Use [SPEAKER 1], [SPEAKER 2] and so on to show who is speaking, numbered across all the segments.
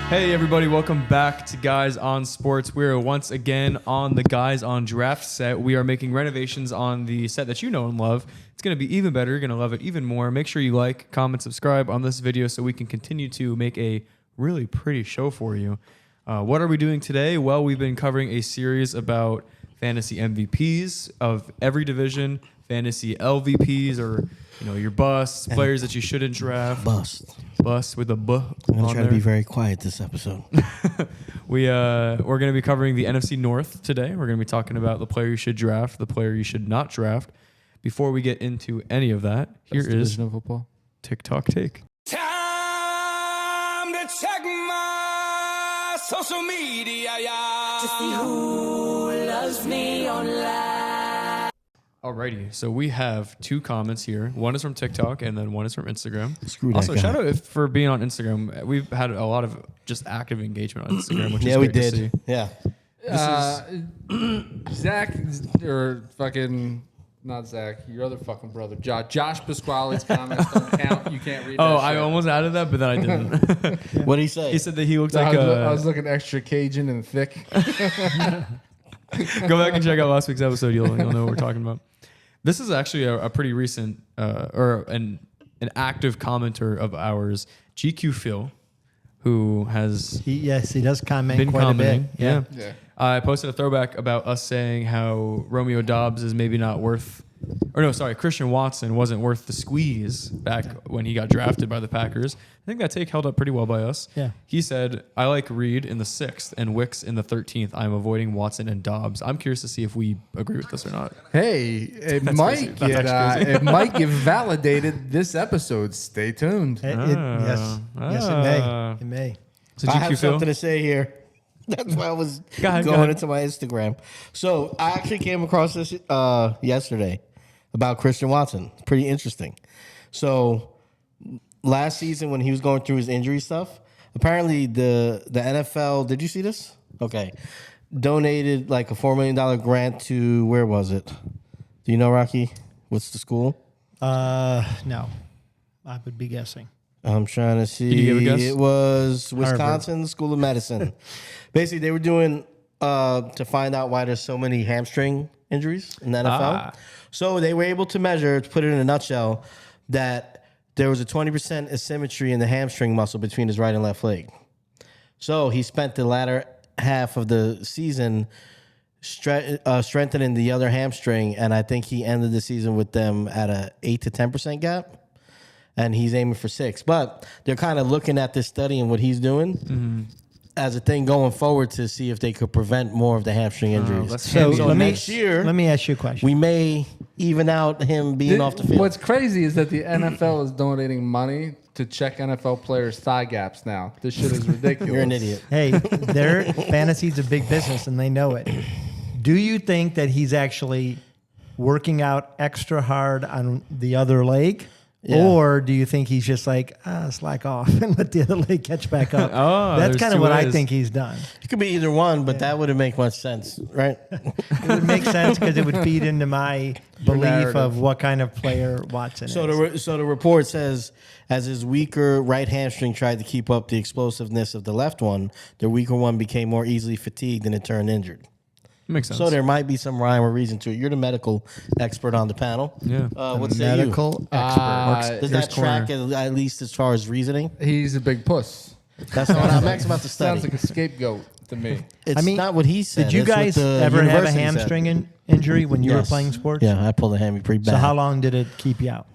[SPEAKER 1] Hey everybody, welcome back to Guys on Sports. We're once again on the Guys on Draft set. We are making renovations on the set that you know and love. It's going to be even better. You're going to love it even more. Make sure you like, comment, subscribe on this video so we can continue to make a really pretty show for you. What are we doing today? Well, we've been covering a series about fantasy MVPs of every division, fantasy LVPs, or your busts, players that you shouldn't draft. Bust with a B.
[SPEAKER 2] I'm gonna try to be very quiet this episode.
[SPEAKER 1] We're gonna be covering the NFC North today. We're gonna be talking about the player you should draft, the player you should not draft. Before we get into any of that, here is
[SPEAKER 3] football.
[SPEAKER 1] TikTok Take.
[SPEAKER 4] Time to check my social media, yeah, to see who loves me online.
[SPEAKER 1] Alrighty, so we have two comments here. One is from TikTok, and then one is from Instagram.
[SPEAKER 2] Screw that
[SPEAKER 1] Also,
[SPEAKER 2] guy.
[SPEAKER 1] shout out for being on Instagram. We've had a lot of just active engagement on Instagram, which is
[SPEAKER 2] Yeah, we
[SPEAKER 1] great to
[SPEAKER 2] did.
[SPEAKER 1] see.
[SPEAKER 2] Yeah.
[SPEAKER 3] Zach, or fucking, not Zach, your other fucking brother, Josh Pasquale's comments don't count. You can't read that
[SPEAKER 1] Oh, I
[SPEAKER 3] shit.
[SPEAKER 1] almost added that, but then I didn't.
[SPEAKER 2] What did he say?
[SPEAKER 1] He said that he looks
[SPEAKER 3] I
[SPEAKER 1] like
[SPEAKER 3] was looking extra Cajun and thick.
[SPEAKER 1] Go back and check out last week's episode. You'll know what we're talking about. This is actually a pretty recent or an active commenter of ours, GQ Phil, who has
[SPEAKER 5] He does comment
[SPEAKER 1] been
[SPEAKER 5] quite
[SPEAKER 1] commenting.
[SPEAKER 5] a bit.
[SPEAKER 3] Yeah.
[SPEAKER 1] I posted a throwback about us saying how Romeo Doubs is maybe not worth, or no, sorry, Christian Watson wasn't worth the squeeze back when he got drafted by the Packers. I think that take held up pretty well by us.
[SPEAKER 5] Yeah.
[SPEAKER 1] He said, I like Reed in the 6th and Wicks in the 13th. I'm avoiding Watson and Doubs. I'm curious to see if we agree with this or not.
[SPEAKER 3] Hey, it might
[SPEAKER 1] crazy.
[SPEAKER 3] get
[SPEAKER 1] That's crazy.
[SPEAKER 3] it might get validated this episode. Stay tuned.
[SPEAKER 5] Yes, it may. It may.
[SPEAKER 1] So
[SPEAKER 2] I
[SPEAKER 1] GQ
[SPEAKER 2] have
[SPEAKER 1] Phil?
[SPEAKER 2] something to say here. That's why I was
[SPEAKER 1] Go ahead.
[SPEAKER 2] going into my Instagram. So I actually came across this yesterday about Christian Watson. It's pretty interesting. So last season when he was going through his injury stuff, apparently the NFL, did you see this? Okay. Donated like a $4 million grant to, where was it? Do you know, Rocky? What's the school?
[SPEAKER 5] No, I would be guessing.
[SPEAKER 2] I'm trying to see.
[SPEAKER 1] Can you give a guess?
[SPEAKER 2] It was Wisconsin School of Medicine. Basically, they were doing to find out why there's so many hamstring injuries in the NFL. So they were able to measure, to put it in a nutshell, that there was a 20% asymmetry in the hamstring muscle between his right and left leg. So he spent the latter half of the season strengthening the other hamstring, and I think he ended the season with them at a 8 to 10% gap. And he's aiming for 6. But they're kind of looking at this study and what he's doing as a thing going forward to see if they could prevent more of the hamstring injuries.
[SPEAKER 1] that's
[SPEAKER 5] So
[SPEAKER 1] handy.
[SPEAKER 2] next year,
[SPEAKER 5] let me ask you a question.
[SPEAKER 2] we may even out him being off the field.
[SPEAKER 3] What's crazy is that the NFL is donating money to check NFL players' thigh gaps now. This shit is ridiculous.
[SPEAKER 2] You're an idiot.
[SPEAKER 5] Hey, their fantasy's a big business and they know it. Do you think that he's actually working out extra hard on the other leg?
[SPEAKER 2] Yeah.
[SPEAKER 5] Or do you think he's just like, slack off and let the other leg catch back up?
[SPEAKER 1] Oh,
[SPEAKER 5] That's
[SPEAKER 1] there's
[SPEAKER 5] kind of
[SPEAKER 1] two
[SPEAKER 5] what I
[SPEAKER 1] ways.
[SPEAKER 5] think he's done.
[SPEAKER 2] It could be either one, but that wouldn't make much sense, right?
[SPEAKER 5] It would make sense because it would feed into my belief
[SPEAKER 3] narrative.
[SPEAKER 5] of what kind of player Watson is.
[SPEAKER 2] So the report says, as his weaker right hamstring tried to keep up the explosiveness of the left one, the weaker one became more easily fatigued and it turned injured.
[SPEAKER 1] Makes sense.
[SPEAKER 2] So there might be some rhyme or reason to it. You're the medical expert on the panel.
[SPEAKER 1] Yeah.
[SPEAKER 2] What say you?
[SPEAKER 5] Medical expert.
[SPEAKER 2] Does
[SPEAKER 1] Here's
[SPEAKER 2] that track
[SPEAKER 1] corner.
[SPEAKER 2] at least as far as reasoning?
[SPEAKER 3] He's a big puss.
[SPEAKER 2] That's what I'm asking about the study.
[SPEAKER 3] Sounds like a scapegoat to me.
[SPEAKER 2] It's
[SPEAKER 5] I mean,
[SPEAKER 2] not what he said.
[SPEAKER 5] Did you
[SPEAKER 2] it's what
[SPEAKER 5] guys
[SPEAKER 2] the
[SPEAKER 5] ever have a
[SPEAKER 2] university said.
[SPEAKER 5] hamstring injury when you were
[SPEAKER 2] Yes.
[SPEAKER 5] playing sports?
[SPEAKER 2] Yeah, I pulled a hammy pretty bad.
[SPEAKER 5] So how long did it keep you out?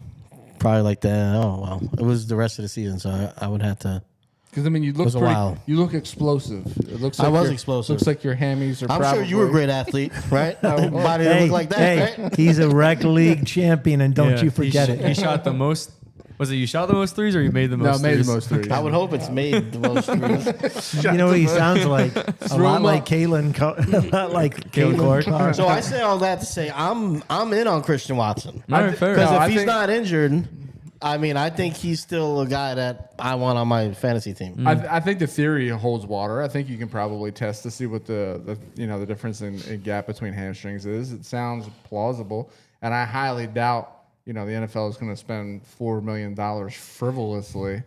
[SPEAKER 2] Probably like that. Oh, well. It was the rest of the season, so I would have to.
[SPEAKER 3] Because I mean, you look
[SPEAKER 2] was a
[SPEAKER 3] pretty.
[SPEAKER 2] while.
[SPEAKER 3] You look explosive. It looks.
[SPEAKER 2] I
[SPEAKER 3] Like
[SPEAKER 2] was
[SPEAKER 3] your-
[SPEAKER 2] explosive.
[SPEAKER 3] Looks like your hammies are.
[SPEAKER 2] I'm
[SPEAKER 3] probably,
[SPEAKER 2] sure you were a great athlete, right? Body that looked like that, right?
[SPEAKER 5] He's a rec league champion, and don't
[SPEAKER 1] Yeah,
[SPEAKER 5] you forget
[SPEAKER 1] he
[SPEAKER 5] it.
[SPEAKER 1] He shot the most. Was it you shot the most threes or you made the
[SPEAKER 3] No,
[SPEAKER 1] most
[SPEAKER 3] made
[SPEAKER 1] threes?
[SPEAKER 3] the most threes.
[SPEAKER 2] I would hope it's made the most threes.
[SPEAKER 5] You know what he sounds like? A
[SPEAKER 3] Threw
[SPEAKER 5] lot
[SPEAKER 3] him
[SPEAKER 5] like
[SPEAKER 3] up.
[SPEAKER 5] Kalen, a lot like
[SPEAKER 1] Kalen
[SPEAKER 5] Kalen
[SPEAKER 1] Clark.
[SPEAKER 5] Clark.
[SPEAKER 2] So I say all that to say I'm in on Christian Watson.
[SPEAKER 1] All right, fair.
[SPEAKER 2] Because
[SPEAKER 3] No,
[SPEAKER 2] if
[SPEAKER 3] I
[SPEAKER 2] he's
[SPEAKER 3] think-
[SPEAKER 2] not injured, I mean, I think he's still a guy that I want on my fantasy team.
[SPEAKER 3] I think the theory holds water. I think you can probably test to see what the difference in gap between hamstrings is. It sounds plausible, and I highly doubt the NFL is going to spend $4 million frivolously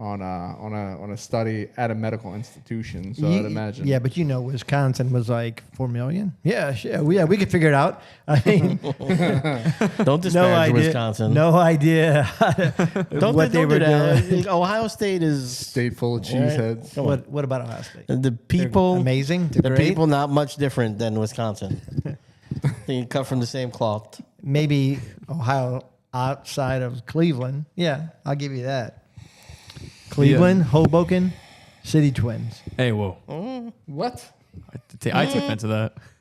[SPEAKER 3] on a study at a medical institution. So I'd imagine.
[SPEAKER 5] Yeah, but Wisconsin was like 4 million. Yeah, we could figure it out. I mean,
[SPEAKER 2] Don't disparage Wisconsin.
[SPEAKER 5] No idea what they were doing.
[SPEAKER 2] Ohio State is
[SPEAKER 3] State full of cheeseheads.
[SPEAKER 2] Come on.
[SPEAKER 5] What about Ohio State?
[SPEAKER 2] The people
[SPEAKER 5] amazing. They're
[SPEAKER 2] the
[SPEAKER 5] great.
[SPEAKER 2] people not much different than Wisconsin. They cut from the same cloth.
[SPEAKER 5] Maybe Ohio outside of Cleveland. Yeah, I'll give you that. Cleveland, Hoboken, City Twins.
[SPEAKER 1] Hey, whoa.
[SPEAKER 3] What?
[SPEAKER 1] I took offense to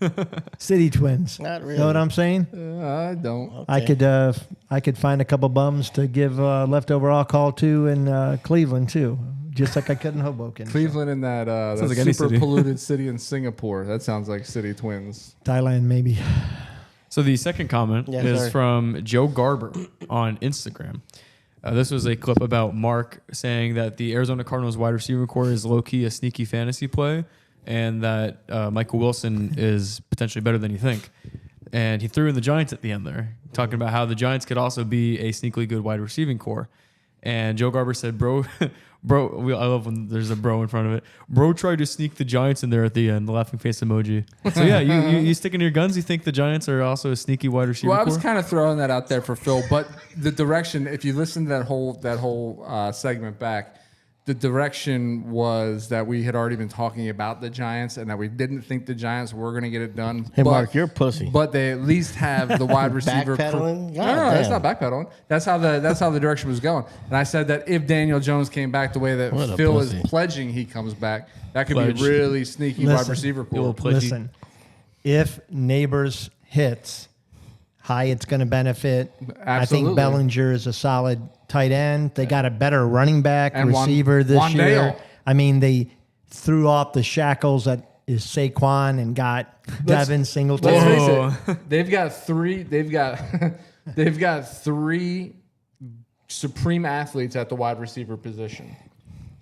[SPEAKER 1] that.
[SPEAKER 5] City Twins.
[SPEAKER 2] Not really.
[SPEAKER 5] Know what I'm saying?
[SPEAKER 3] I don't.
[SPEAKER 2] Okay.
[SPEAKER 5] I could find a couple bums to give leftover alcohol to in Cleveland too, just like I could in Hoboken.
[SPEAKER 3] Cleveland and that,
[SPEAKER 1] Sounds like any
[SPEAKER 3] super
[SPEAKER 1] city.
[SPEAKER 3] polluted city in Singapore. That sounds like City Twins.
[SPEAKER 5] Thailand maybe.
[SPEAKER 1] So the second comment is from Joe Garber on Instagram. This was a clip about Mark saying that the Arizona Cardinals wide receiver core is low-key a sneaky fantasy play, and that Michael Wilson is potentially better than you think. And he threw in the Giants at the end there, talking about how the Giants could also be a sneakily good wide receiving core. And Joe Garber said, bro, I love when there's a bro in front of it. Bro tried to sneak the Giants in there at the end, the laughing face emoji. So yeah, you sticking to your guns? You think the Giants are also a sneaky wide receiver
[SPEAKER 3] Well, I was
[SPEAKER 1] core?
[SPEAKER 3] kind of throwing that out there for Phil, but the direction, if you listen to that whole segment back, the direction was that we had already been talking about the Giants and that we didn't think the Giants were going to get it done.
[SPEAKER 2] Hey,
[SPEAKER 3] but,
[SPEAKER 2] Mark, you're a pussy.
[SPEAKER 3] But they at least have the wide receiver.
[SPEAKER 2] Backpedaling?
[SPEAKER 3] No,
[SPEAKER 2] God
[SPEAKER 3] that's
[SPEAKER 2] damn.
[SPEAKER 3] not backpedaling. That's how the direction was going. And I said that if Daniel Jones came back the way that
[SPEAKER 2] What a
[SPEAKER 3] Phil is
[SPEAKER 2] pussy.
[SPEAKER 3] pledging he comes back, that could
[SPEAKER 1] Pledge.
[SPEAKER 3] be a really sneaky wide receiver core.
[SPEAKER 5] Listen, if Neighbors hits, Hyatt's going to benefit. I
[SPEAKER 3] Absolutely.
[SPEAKER 5] think Bellinger is a solid tight end. They got a better running back
[SPEAKER 3] And
[SPEAKER 5] receiver this
[SPEAKER 3] Wandale.
[SPEAKER 5] year. I mean, they threw off the shackles that is Saquon and got Devin Singletary.
[SPEAKER 3] Let's face it, they've got three supreme athletes at the wide receiver position.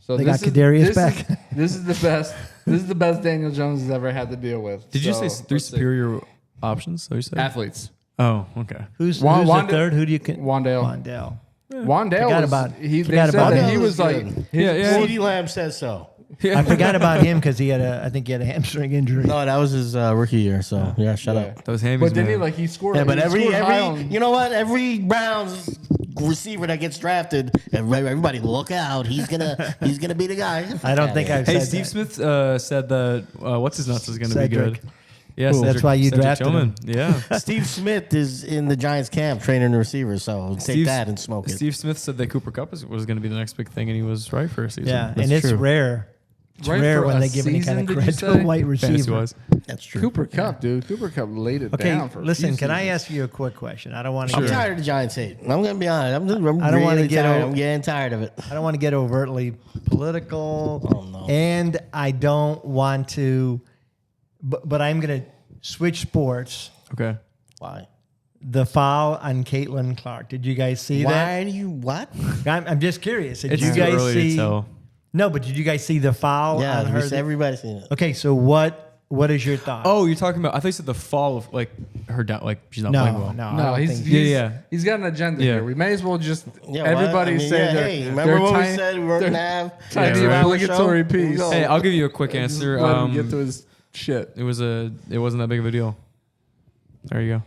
[SPEAKER 3] So
[SPEAKER 5] They got Kadarius back.
[SPEAKER 3] This is the best. This is the best Daniel Jones has ever had to deal with.
[SPEAKER 1] Did you
[SPEAKER 3] So,
[SPEAKER 1] say three
[SPEAKER 3] let's see.
[SPEAKER 1] superior options? So you said
[SPEAKER 3] athletes?
[SPEAKER 1] Oh, okay.
[SPEAKER 5] Who's
[SPEAKER 3] Wandale-
[SPEAKER 5] the third? Who do you can?
[SPEAKER 3] Wandale.
[SPEAKER 5] Wandale.
[SPEAKER 3] Wandale
[SPEAKER 5] Forgot
[SPEAKER 3] was.
[SPEAKER 5] about-
[SPEAKER 3] They
[SPEAKER 5] forgot
[SPEAKER 3] said
[SPEAKER 5] about
[SPEAKER 3] that
[SPEAKER 5] him.
[SPEAKER 3] he was
[SPEAKER 2] That was
[SPEAKER 3] like.
[SPEAKER 2] good.
[SPEAKER 1] Yeah.
[SPEAKER 2] CeeDee Lamb says so.
[SPEAKER 5] I forgot about him because I think he had a hamstring injury.
[SPEAKER 2] No, that was his rookie year. So yeah, shut
[SPEAKER 3] Yeah.
[SPEAKER 2] up.
[SPEAKER 1] That was Hammies,
[SPEAKER 3] But then
[SPEAKER 1] man.
[SPEAKER 3] he scored.
[SPEAKER 2] Yeah, but
[SPEAKER 3] he
[SPEAKER 2] every
[SPEAKER 3] scored high on-
[SPEAKER 2] you know what? Every Browns receiver that gets drafted, everybody look out. He's gonna be the guy.
[SPEAKER 5] I don't think I've
[SPEAKER 1] Hey,
[SPEAKER 5] said
[SPEAKER 1] Steve
[SPEAKER 5] that.
[SPEAKER 1] Smith said that what's his nuts is going to be
[SPEAKER 5] Cedric.
[SPEAKER 1] good. Yeah,
[SPEAKER 5] Cool. That's why you drafted him.
[SPEAKER 1] Yeah.
[SPEAKER 2] Steve Smith is in the Giants camp training the receivers, so take
[SPEAKER 1] Steve-
[SPEAKER 2] that and smoke it.
[SPEAKER 1] Steve Smith said that Cooper Kupp was going to be the next big thing, and he was right for a season.
[SPEAKER 5] Yeah,
[SPEAKER 2] That's
[SPEAKER 5] and it's
[SPEAKER 2] true.
[SPEAKER 5] rare. It's
[SPEAKER 3] Right
[SPEAKER 5] rare
[SPEAKER 3] for
[SPEAKER 5] when
[SPEAKER 3] a
[SPEAKER 5] they give any kind
[SPEAKER 3] season,
[SPEAKER 5] of
[SPEAKER 3] did you
[SPEAKER 5] credit to a
[SPEAKER 3] say?
[SPEAKER 5] white receiver.
[SPEAKER 1] Fantasy-wise.
[SPEAKER 2] That's true.
[SPEAKER 3] Cooper Kupp, dude. Cooper Kupp laid it
[SPEAKER 5] Okay,
[SPEAKER 3] down for. a
[SPEAKER 5] listen.
[SPEAKER 3] few
[SPEAKER 5] Can I
[SPEAKER 3] seasons.
[SPEAKER 5] ask you a quick question? I don't want to.
[SPEAKER 2] I'm tired of the Giants hate. I'm gonna be honest. I'm
[SPEAKER 5] I don't wanna
[SPEAKER 2] really
[SPEAKER 5] get
[SPEAKER 2] tired.
[SPEAKER 5] over-
[SPEAKER 2] I'm getting tired of it.
[SPEAKER 5] I don't want to get overtly political.
[SPEAKER 2] Oh, no.
[SPEAKER 5] And I don't want to. But I'm going to switch sports.
[SPEAKER 1] Okay.
[SPEAKER 2] Why?
[SPEAKER 5] The foul on Caitlin Clark. Did you guys see that?
[SPEAKER 2] Why do you what?
[SPEAKER 5] I'm just curious. Did
[SPEAKER 1] It's
[SPEAKER 5] you
[SPEAKER 1] too
[SPEAKER 5] guys
[SPEAKER 1] early
[SPEAKER 5] see?
[SPEAKER 1] to tell.
[SPEAKER 5] No, but did you guys see the foul
[SPEAKER 2] Yeah,
[SPEAKER 5] on her?
[SPEAKER 2] everybody's seen it.
[SPEAKER 5] Okay, so what is your thought?
[SPEAKER 1] Oh, you're talking about? I thought you said the fall of like her down. Like she's not playing well.
[SPEAKER 5] no, I
[SPEAKER 3] No,
[SPEAKER 5] don't
[SPEAKER 3] he's,
[SPEAKER 5] think.
[SPEAKER 3] he's
[SPEAKER 1] Yeah.
[SPEAKER 3] he's got an agenda
[SPEAKER 1] Yeah.
[SPEAKER 3] here. We may as well just
[SPEAKER 2] Yeah,
[SPEAKER 3] everybody
[SPEAKER 2] what? I mean,
[SPEAKER 3] say
[SPEAKER 2] yeah,
[SPEAKER 3] they're,
[SPEAKER 2] hey,
[SPEAKER 3] they're
[SPEAKER 2] remember what
[SPEAKER 3] tiny,
[SPEAKER 2] we said we weren't
[SPEAKER 3] they're
[SPEAKER 2] gonna have
[SPEAKER 3] tiny
[SPEAKER 1] Yeah, right.
[SPEAKER 3] obligatory
[SPEAKER 2] Show?
[SPEAKER 3] piece.
[SPEAKER 2] Go.
[SPEAKER 1] Hey, I'll give you a quick answer.
[SPEAKER 3] Let him get to his shit.
[SPEAKER 1] It wasn't that big of a deal. There you go.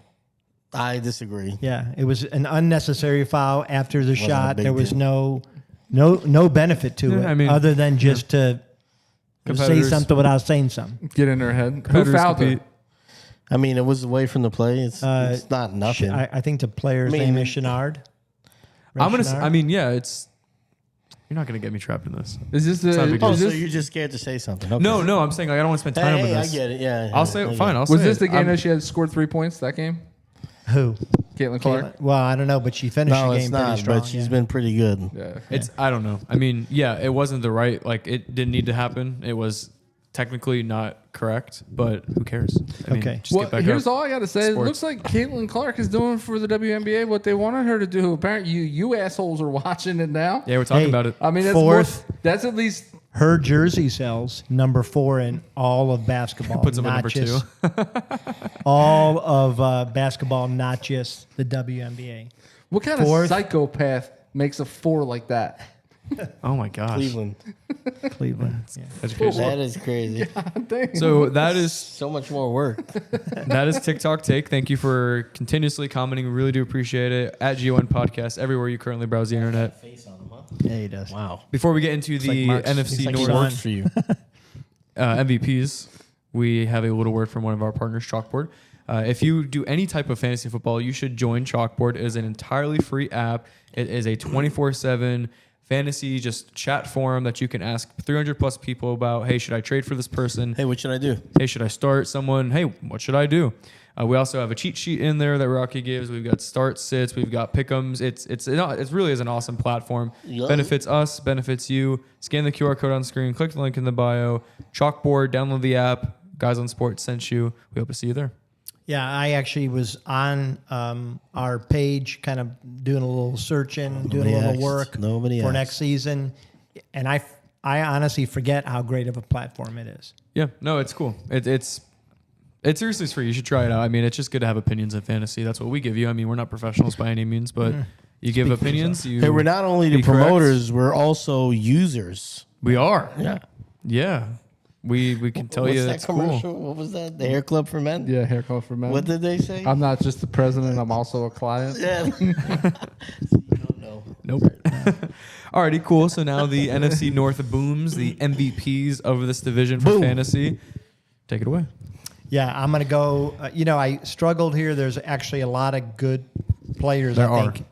[SPEAKER 2] I disagree.
[SPEAKER 5] Yeah, it was an unnecessary foul after the
[SPEAKER 2] a
[SPEAKER 5] shot.
[SPEAKER 2] big
[SPEAKER 5] There was
[SPEAKER 2] deal.
[SPEAKER 5] no benefit to
[SPEAKER 1] Yeah,
[SPEAKER 5] it,
[SPEAKER 1] I mean,
[SPEAKER 5] other than just to say
[SPEAKER 1] Competitors-
[SPEAKER 5] something without saying something.
[SPEAKER 3] Get in their head. Who
[SPEAKER 1] Competitors
[SPEAKER 3] fouled her?
[SPEAKER 1] compete.
[SPEAKER 2] I mean, it was away from the play. It's not nothing.
[SPEAKER 5] I think the player's
[SPEAKER 2] I mean-
[SPEAKER 5] name is Chenard.
[SPEAKER 1] I'm gonna.
[SPEAKER 5] Chenard?
[SPEAKER 1] I mean, yeah. It's. You're not gonna get me trapped in this.
[SPEAKER 3] Is this
[SPEAKER 1] not a
[SPEAKER 3] the?
[SPEAKER 1] big
[SPEAKER 2] oh,
[SPEAKER 1] deal.
[SPEAKER 3] Is
[SPEAKER 2] so
[SPEAKER 3] this,
[SPEAKER 2] you're just scared to say something? Okay.
[SPEAKER 1] No, I'm saying like I don't want to spend time
[SPEAKER 2] Hey,
[SPEAKER 1] with
[SPEAKER 2] I
[SPEAKER 1] this.
[SPEAKER 2] get it. Yeah,
[SPEAKER 1] I'll
[SPEAKER 2] I
[SPEAKER 1] say
[SPEAKER 2] get
[SPEAKER 1] fine.
[SPEAKER 2] it.
[SPEAKER 1] I'll say
[SPEAKER 3] was this
[SPEAKER 1] it.
[SPEAKER 3] the game
[SPEAKER 1] I'm-
[SPEAKER 3] that she had scored 3 points? That game,
[SPEAKER 5] Who?
[SPEAKER 3] Caitlin Clark.
[SPEAKER 5] Caitlin? Well, I don't know, but she finished
[SPEAKER 2] No,
[SPEAKER 5] the
[SPEAKER 2] it's
[SPEAKER 5] game pretty
[SPEAKER 2] not.
[SPEAKER 5] strong.
[SPEAKER 2] But she's
[SPEAKER 5] yeah.
[SPEAKER 2] been pretty good.
[SPEAKER 3] Yeah.
[SPEAKER 1] It's. I don't know. I mean, yeah, it wasn't the right. Like it didn't need to happen. It was technically not correct, but who cares? I mean,
[SPEAKER 5] Okay.
[SPEAKER 1] just
[SPEAKER 3] Well,
[SPEAKER 1] get back
[SPEAKER 3] here's
[SPEAKER 1] up.
[SPEAKER 3] all I got to say. It
[SPEAKER 1] Sports.
[SPEAKER 3] looks like Caitlin Clark is doing for the WNBA what they wanted her to do. Apparently, you assholes are watching it now.
[SPEAKER 1] Yeah, we're talking
[SPEAKER 5] Hey,
[SPEAKER 1] about it.
[SPEAKER 3] I mean, that's
[SPEAKER 5] Fourth.
[SPEAKER 3] That's at least.
[SPEAKER 5] Her jersey sells number 4 in all of basketball.
[SPEAKER 1] Puts them at
[SPEAKER 5] not
[SPEAKER 1] number
[SPEAKER 5] just
[SPEAKER 1] 2.
[SPEAKER 5] all of basketball, not just the WNBA.
[SPEAKER 3] What kind
[SPEAKER 5] Fourth.
[SPEAKER 3] of psychopath makes a 4 like that?
[SPEAKER 1] Oh my gosh.
[SPEAKER 2] Cleveland.
[SPEAKER 5] Cleveland. Yeah.
[SPEAKER 1] That's crazy.
[SPEAKER 2] That is crazy.
[SPEAKER 1] So that is
[SPEAKER 2] So much more work.
[SPEAKER 1] that is TikTok Take. Thank you for continuously commenting. We really do appreciate it. At GON Podcast, everywhere you currently browse the internet.
[SPEAKER 2] Face on him, huh?
[SPEAKER 5] Yeah, he does.
[SPEAKER 2] Wow.
[SPEAKER 1] Before we get into the
[SPEAKER 5] like Mark's-
[SPEAKER 1] NFC
[SPEAKER 5] he's like
[SPEAKER 1] North
[SPEAKER 5] Sean.
[SPEAKER 2] Works for you.
[SPEAKER 1] MVPs, we have a little word from one of our partners, Chalkboard. If you do any type of fantasy football, you should join Chalkboard. It is an entirely free app. It is a 24/7 fantasy just chat forum that you can ask 300 plus people about, hey, should I trade for this person?
[SPEAKER 2] Hey, what should I do?
[SPEAKER 1] Hey, should I start someone? Hey, what should I do? We also have a cheat sheet in there that Rocky gives. We've got start sits. We've got pick'ems. It really is an awesome platform.
[SPEAKER 2] Yeah.
[SPEAKER 1] Benefits us, benefits you. Scan the QR code on screen. Click the link in the bio. Chalkboard. Download the app. Guys on Sports sent you. We hope to see you there.
[SPEAKER 5] Yeah, I actually was on our page, kind of doing a little searching, doing a little
[SPEAKER 2] asked.
[SPEAKER 5] work
[SPEAKER 2] Nobody
[SPEAKER 5] for
[SPEAKER 2] asked.
[SPEAKER 5] next season, and I honestly forget how great of a platform it is.
[SPEAKER 1] Yeah, no, it's cool. It's seriously free. You should try it out. I mean, it's just good to have opinions in fantasy. That's what we give you. I mean, we're not professionals by any means, but you give opinions. You
[SPEAKER 2] Hey, we're not only the
[SPEAKER 1] be correct.
[SPEAKER 2] promoters, we're also users.
[SPEAKER 1] We are.
[SPEAKER 2] Yeah.
[SPEAKER 1] Yeah. We can tell
[SPEAKER 2] What's
[SPEAKER 1] you
[SPEAKER 2] that
[SPEAKER 1] that's cool.
[SPEAKER 2] commercial? What was that? The Hair Club for Men?
[SPEAKER 3] Yeah, hair color for men.
[SPEAKER 2] What did they say?
[SPEAKER 3] I'm not just the president. I'm also a client.
[SPEAKER 2] Yeah. You don't know.
[SPEAKER 1] Nope. Alrighty, cool. So now the NFC North booms, the MVPs of this division for
[SPEAKER 2] Boom.
[SPEAKER 1] fantasy. Take it away.
[SPEAKER 5] Yeah, I'm going to go. I struggled here. There's actually a lot of good players,
[SPEAKER 1] There
[SPEAKER 5] I
[SPEAKER 1] are.
[SPEAKER 5] think.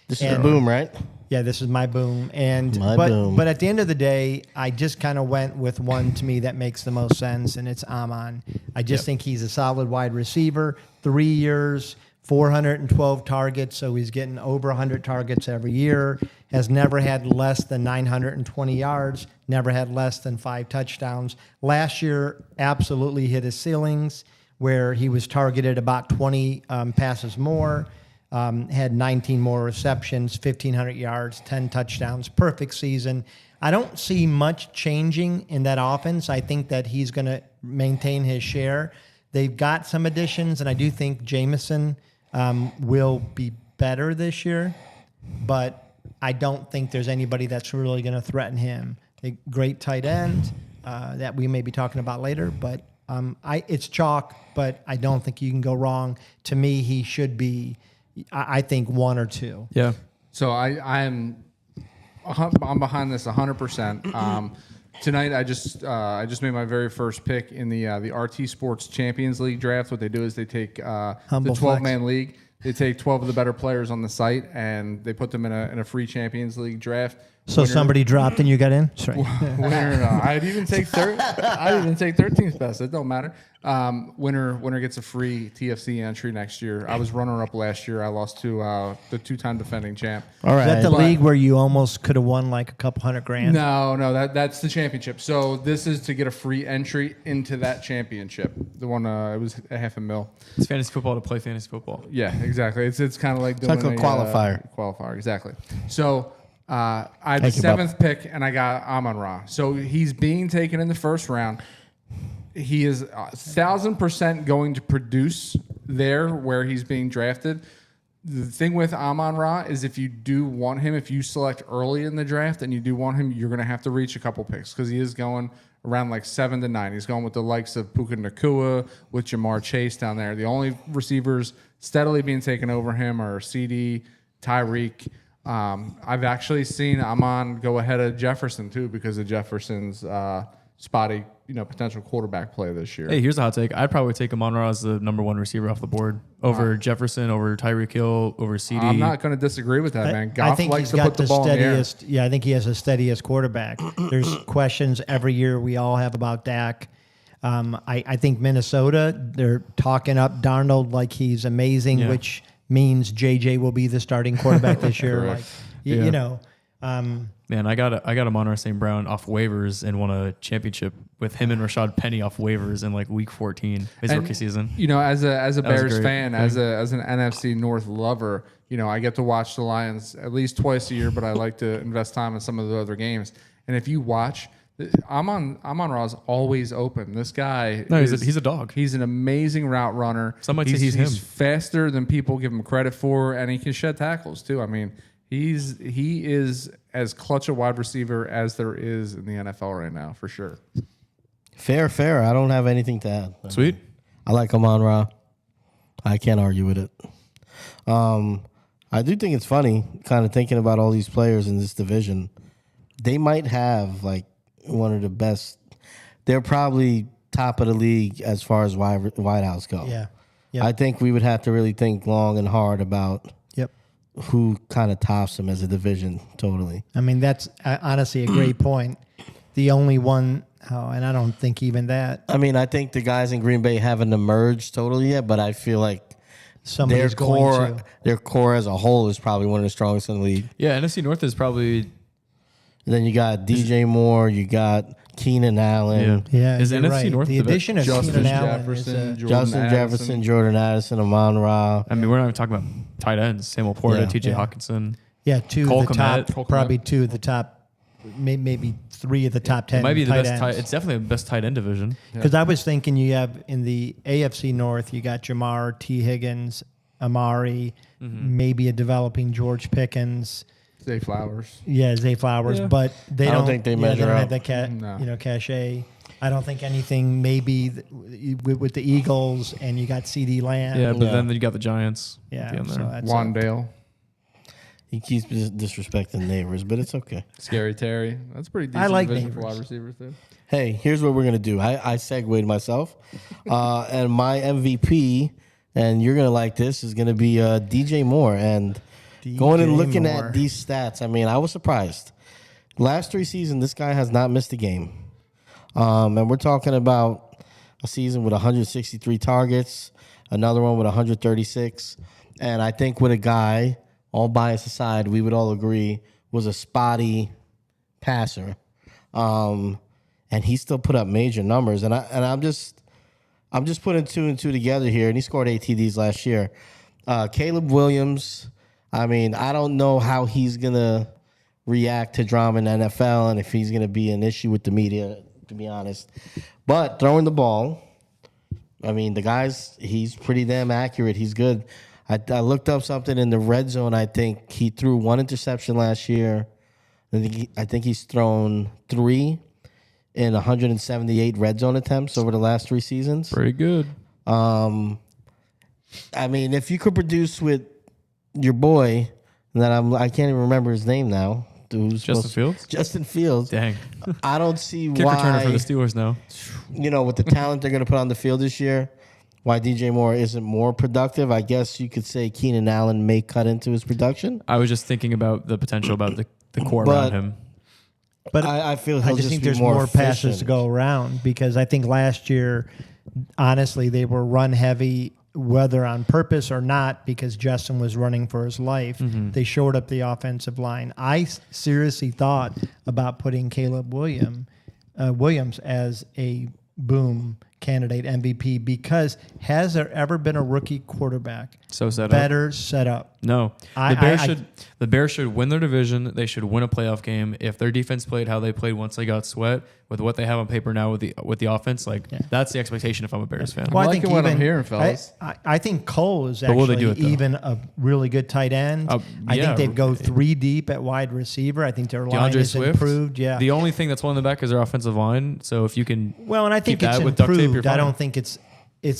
[SPEAKER 2] This is
[SPEAKER 5] And-
[SPEAKER 2] the boom, right?
[SPEAKER 5] Yeah, this is my boom. And
[SPEAKER 2] My
[SPEAKER 5] but
[SPEAKER 2] boom.
[SPEAKER 5] but at the end of the day, I just kind of went with one to me that makes the most sense, and it's Amon. I just think he's a solid wide receiver. 3 years, 412 targets, so he's getting over 100 targets every year. Has never had less than 920 yards. Never had less than 5 touchdowns. Last year, absolutely hit his ceilings, where he was targeted about 20 passes more. Had 19 more receptions, 1,500 yards, 10 touchdowns, perfect season. I don't see much changing in that offense. I think that he's going to maintain his share. They've got some additions, and I do think Jameson will be better this year, but I don't think there's anybody that's really going to threaten him. A great tight end that we may be talking about later, but it's chalk, but I don't think you can go wrong. To me, he should be, I think, 1 or 2.
[SPEAKER 1] Yeah.
[SPEAKER 3] So I'm behind this 100%. Tonight I just made my very first pick in the RT Sports Champions League draft. What they do is they take the
[SPEAKER 5] Humble
[SPEAKER 3] 12-man league. They take 12 of the better players on the site and they put them in a free Champions League draft.
[SPEAKER 5] So somebody dropped and you got in? Sorry.
[SPEAKER 3] Winner, I'd even take 13th best. It don't matter. Winner gets a free TFC entry next year. I was runner up last year. I lost to the 2-time defending champ.
[SPEAKER 2] All
[SPEAKER 5] Is that the
[SPEAKER 2] right.
[SPEAKER 5] league where you almost could have won like a couple $100,000?
[SPEAKER 3] No, that's the championship. So this is to get a free entry into that championship. The one it was $500,000.
[SPEAKER 1] It's fantasy football to play fantasy football.
[SPEAKER 3] Yeah, exactly. It's kind of like doing
[SPEAKER 2] like a qualifier.
[SPEAKER 3] Qualifier, exactly. So I had
[SPEAKER 2] Thank
[SPEAKER 3] the
[SPEAKER 2] you, Bob.
[SPEAKER 3] 7th pick, and I got Amon-Ra. So he's being taken in the first round. He is 1,000% going to produce there where he's being drafted. The thing with Amon-Ra is if you do want him, if you select early in the draft and you do want him, you're going to have to reach a couple picks because he is going around like 7 to 9. He's going with the likes of Puka Nacua, with Jamar Chase down there. The only receivers steadily being taken over him are CD, Tyreek. I've actually seen Amon go ahead of Jefferson too because of Jefferson's spotty, potential quarterback play this year.
[SPEAKER 1] Hey, here's a hot take. I'd probably take Amon-Ra as the number 1 receiver off the board over Jefferson, over Tyreek Hill, over CD.
[SPEAKER 3] I'm not going to disagree with that, man.
[SPEAKER 5] I
[SPEAKER 3] Goff
[SPEAKER 5] think
[SPEAKER 3] likes
[SPEAKER 5] he's
[SPEAKER 3] to
[SPEAKER 5] got
[SPEAKER 3] put the
[SPEAKER 5] the
[SPEAKER 3] ball in the air.
[SPEAKER 5] steadiest. Yeah, I think he has the steadiest quarterback. There's questions every year we all have about Dak. I think Minnesota, they're talking up Darnold like he's amazing,
[SPEAKER 1] Yeah.
[SPEAKER 5] which means JJ will be the starting quarterback this year.
[SPEAKER 3] Correct.
[SPEAKER 5] Like,
[SPEAKER 1] Yeah.
[SPEAKER 5] you know,
[SPEAKER 1] Man, I got Amon-Ra St. Brown off waivers and won a championship with him and Rashad Penny off waivers in like week 14 his
[SPEAKER 3] And,
[SPEAKER 1] rookie season.
[SPEAKER 3] As a
[SPEAKER 1] was a
[SPEAKER 3] Bears
[SPEAKER 1] great
[SPEAKER 3] fan,
[SPEAKER 1] thing.
[SPEAKER 3] as an NFC North lover, I get to watch the Lions at least twice a year, but I like to invest time in some of the other games. And if you watch, Amon-Ra is always open. This guy,
[SPEAKER 1] No, he's a dog.
[SPEAKER 3] He's an amazing route runner.
[SPEAKER 1] Some might say he's him.
[SPEAKER 3] faster than people give him credit for, and he can shed tackles too. I mean, He is as clutch a wide receiver as there is in the NFL right now, for sure.
[SPEAKER 2] Fair. I don't have anything to add.
[SPEAKER 1] Sweet.
[SPEAKER 2] I like Amon-Ra. I can't argue with it. I do think it's funny, kind of thinking about all these players in this division. They might have like one of the best. They're probably top of the league as far as wideouts go.
[SPEAKER 5] Yeah. Yep.
[SPEAKER 2] I think we would have to really think long and hard about
[SPEAKER 5] Yep.
[SPEAKER 2] who kind of tops them as a division totally.
[SPEAKER 5] I mean, that's honestly a great point. The only one, and I don't think even that.
[SPEAKER 2] I mean, I think the guys in Green Bay haven't emerged totally yet, but I feel like
[SPEAKER 5] Somebody's going to.
[SPEAKER 2] their core as a whole is probably one of the strongest in the league.
[SPEAKER 1] Yeah, NFC North is probably.
[SPEAKER 2] And then you got DJ Moore, you got Keenan Allen,
[SPEAKER 5] Yeah,
[SPEAKER 1] Is
[SPEAKER 5] you're
[SPEAKER 1] NFC
[SPEAKER 5] right.
[SPEAKER 1] North
[SPEAKER 5] the
[SPEAKER 1] the best?
[SPEAKER 5] addition of
[SPEAKER 3] Justin
[SPEAKER 5] Keenan Allen
[SPEAKER 3] Jefferson,
[SPEAKER 2] Justin Jefferson, Jordan Addison, Amon-Ra.
[SPEAKER 1] I mean, we're not even talking about tight ends. Sam LaPorta,
[SPEAKER 2] Yeah.
[SPEAKER 1] T.J.
[SPEAKER 5] Yeah.
[SPEAKER 1] Hawkinson.
[SPEAKER 5] two
[SPEAKER 1] Cole
[SPEAKER 5] of the top,
[SPEAKER 1] Kmet.
[SPEAKER 5] probably two of the top, maybe three of the top 10
[SPEAKER 1] It might be the
[SPEAKER 5] tight
[SPEAKER 1] best.
[SPEAKER 5] ends.
[SPEAKER 1] It's definitely the best tight end division.
[SPEAKER 5] Because I was thinking you have in the AFC North, you got Jamar, T. Higgins, Amari, maybe a developing George Pickens.
[SPEAKER 3] Zay Flowers.
[SPEAKER 5] Yeah, Zay Flowers,
[SPEAKER 1] Yeah.
[SPEAKER 5] but they
[SPEAKER 2] I
[SPEAKER 5] don't,
[SPEAKER 2] don't think they
[SPEAKER 5] yeah,
[SPEAKER 2] measure
[SPEAKER 5] don't
[SPEAKER 2] up.
[SPEAKER 5] have that
[SPEAKER 3] No.
[SPEAKER 5] cachet. I don't think anything maybe with the Eagles and you got CD Lamb.
[SPEAKER 1] Yeah, but
[SPEAKER 2] Yeah.
[SPEAKER 1] then you got the Giants.
[SPEAKER 5] Yeah,
[SPEAKER 1] at the end
[SPEAKER 5] so
[SPEAKER 1] there.
[SPEAKER 5] that's
[SPEAKER 3] Wandale.
[SPEAKER 2] He keeps disrespecting neighbors, but it's okay.
[SPEAKER 3] Scary Terry. That's pretty decent
[SPEAKER 5] I like
[SPEAKER 3] division for
[SPEAKER 5] Neighbors.
[SPEAKER 3] wide receivers, too.
[SPEAKER 2] Hey, here's what we're going to do. I segued myself. And my MVP, and you're going to like this, is going to be DJ Moore. And going and looking
[SPEAKER 5] Moore.
[SPEAKER 2] at these stats, I mean, I was surprised. Last 3 seasons, this guy has not missed a game. And we're talking about a season with 163 targets, another one with 136. And I think with a guy, all bias aside, we would all agree, was a spotty passer. And he still put up major numbers. And I'm just putting 2 and 2 together here. And he scored 8 TDs last year. Caleb Williams, I mean, I don't know how he's gonna react to drama in the NFL and if he's gonna be an issue with the media, to be honest. But throwing the ball, I mean, the guy's he's pretty damn accurate. He's good. I looked up something in the red zone. I think he threw 1 interception last year. I think he's thrown 3 in 178 red zone attempts over the last 3 seasons.
[SPEAKER 1] Pretty good.
[SPEAKER 2] I mean, if you could produce with your boy, that I can't even remember his name now.
[SPEAKER 1] Justin Fields?
[SPEAKER 2] Justin Fields.
[SPEAKER 1] Dang.
[SPEAKER 2] I don't see
[SPEAKER 1] Kick returner for the
[SPEAKER 2] why,
[SPEAKER 1] Steelers now.
[SPEAKER 2] with the talent they're going to put on the field this year, why DJ Moore isn't more productive. I guess you could say Keenan Allen may cut into his production.
[SPEAKER 1] I was just thinking about the potential about the core
[SPEAKER 2] But-
[SPEAKER 1] around him.
[SPEAKER 5] But
[SPEAKER 2] I feel
[SPEAKER 5] I
[SPEAKER 2] he'll
[SPEAKER 5] just think
[SPEAKER 2] be
[SPEAKER 5] there's more passes
[SPEAKER 2] efficient.
[SPEAKER 5] to go around because I think last year, honestly, they were run heavy, whether on purpose or not, because Justin was running for his life. They shored up the offensive line. I seriously thought about putting Caleb Williams as a boom candidate MVP because has there ever been a rookie quarterback
[SPEAKER 1] So set up.
[SPEAKER 5] better set up?
[SPEAKER 1] No,
[SPEAKER 5] I-
[SPEAKER 1] the Bears should win their division. They should win a playoff game if their defense played how they played once they got Sweat with what they have on paper now with the offense. Like that's the expectation if I'm a Bears fan.
[SPEAKER 3] Well, liking what I'm hearing, fellas.
[SPEAKER 5] I think Cole is
[SPEAKER 1] will they
[SPEAKER 5] actually
[SPEAKER 1] do it, though?
[SPEAKER 5] even a really good tight end. I
[SPEAKER 1] yeah.
[SPEAKER 5] think they go 3 deep at wide receiver. I think their line
[SPEAKER 1] DeAndre
[SPEAKER 5] is
[SPEAKER 1] Swift
[SPEAKER 5] improved. Yeah.
[SPEAKER 1] The only thing that's holding them back is their offensive line. So if you can,
[SPEAKER 5] Well, and I think
[SPEAKER 1] keep
[SPEAKER 5] it's
[SPEAKER 1] that with duct tape, you're
[SPEAKER 5] improved. I
[SPEAKER 1] fine.
[SPEAKER 5] don't think it's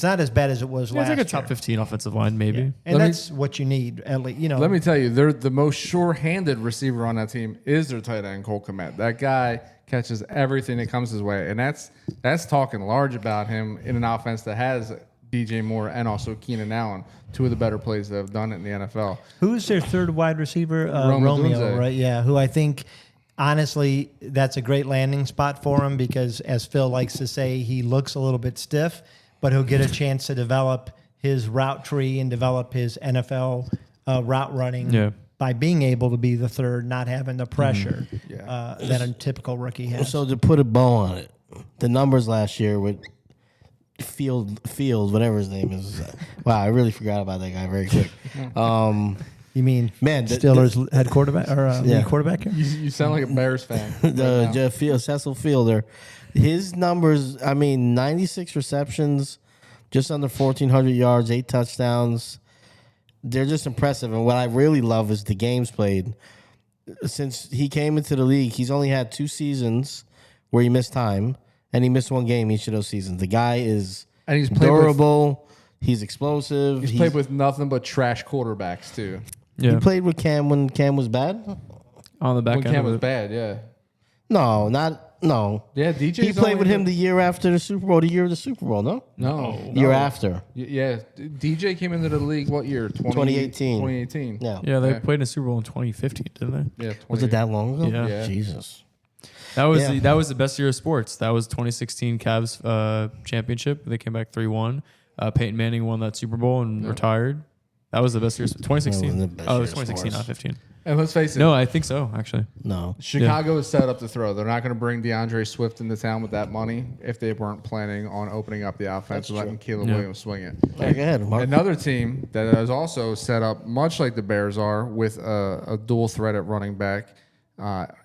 [SPEAKER 5] not as bad as it was
[SPEAKER 1] it's
[SPEAKER 5] last
[SPEAKER 1] like
[SPEAKER 5] year.
[SPEAKER 1] a top 15 offensive line maybe.
[SPEAKER 5] Yeah. And
[SPEAKER 3] Let me-
[SPEAKER 5] that's what you need. At least,
[SPEAKER 3] Let me tell you, they're the most sure-handed receiver on that team is their tight end, Cole Kmet. That guy catches everything that comes his way, and that's talking large about him in an offense that has DJ Moore and also Keenan Allen, 2 of the better plays that have done it in the NFL.
[SPEAKER 5] Who's their third wide receiver?
[SPEAKER 3] Romeo,
[SPEAKER 5] Romeo, right? Yeah, who I think, honestly, that's a great landing spot for him because, as Phil likes to say, he looks a little bit stiff, but he'll get a chance to develop his route tree and develop his NFL route running by being able to be the third, not having the pressure that a typical rookie has.
[SPEAKER 2] So to put a bow on it, the numbers last year with Field, whatever his name is. Wow, I really forgot about that guy very quick.
[SPEAKER 5] You mean
[SPEAKER 2] Man,
[SPEAKER 5] Steelers head quarterback or lead quarterback here?
[SPEAKER 3] You sound like a Bears fan.
[SPEAKER 2] Cecil Fielder, his numbers, I mean, 96 receptions, just under 1,400 yards, 8 touchdowns. they're just impressive. And what I really love is the games played. Since he came into the league, he's only had 2 seasons where he missed time, and he missed 1 game each of those seasons. The guy is
[SPEAKER 3] And he's played
[SPEAKER 2] durable. He's explosive.
[SPEAKER 3] He's played with nothing but trash quarterbacks too.
[SPEAKER 1] Yeah.
[SPEAKER 2] He played with Cam when Cam was bad.
[SPEAKER 1] On the back
[SPEAKER 3] When
[SPEAKER 1] end.
[SPEAKER 3] Cam
[SPEAKER 1] of
[SPEAKER 3] was
[SPEAKER 1] it.
[SPEAKER 3] bad, yeah.
[SPEAKER 2] No, no.
[SPEAKER 3] Yeah, DJ.
[SPEAKER 2] He played with him the year after the Super Bowl. The year of the Super Bowl, no?
[SPEAKER 3] No.
[SPEAKER 2] Year after.
[SPEAKER 3] Yeah, DJ came into the league what year?
[SPEAKER 2] 2018.
[SPEAKER 3] 2018.
[SPEAKER 2] Yeah.
[SPEAKER 1] Yeah, they
[SPEAKER 3] Okay.
[SPEAKER 1] played in a Super Bowl in 2015, didn't they?
[SPEAKER 3] Yeah.
[SPEAKER 2] Was it that long ago?
[SPEAKER 1] Yeah.
[SPEAKER 3] Yeah.
[SPEAKER 2] Jesus.
[SPEAKER 1] That was
[SPEAKER 2] Yeah.
[SPEAKER 1] that was the best year of sports. That was 2016 Cavs championship. They came back 3-1. Peyton Manning won that Super Bowl and retired. That was the best year. 2016.
[SPEAKER 2] That wasn't the best
[SPEAKER 1] Oh, it
[SPEAKER 2] year
[SPEAKER 1] was
[SPEAKER 2] of
[SPEAKER 1] 2016,
[SPEAKER 2] sports.
[SPEAKER 1] not 15.
[SPEAKER 3] And let's face it.
[SPEAKER 1] No, I think so. Actually,
[SPEAKER 2] No.
[SPEAKER 3] Chicago is set up to throw. They're not going to bring DeAndre Swift into town with that money if they weren't planning on opening up the offense and letting Caleb Williams swing it.
[SPEAKER 2] Go ahead, Mark.
[SPEAKER 3] Another team that is also set up much like the Bears are with a dual threat at running back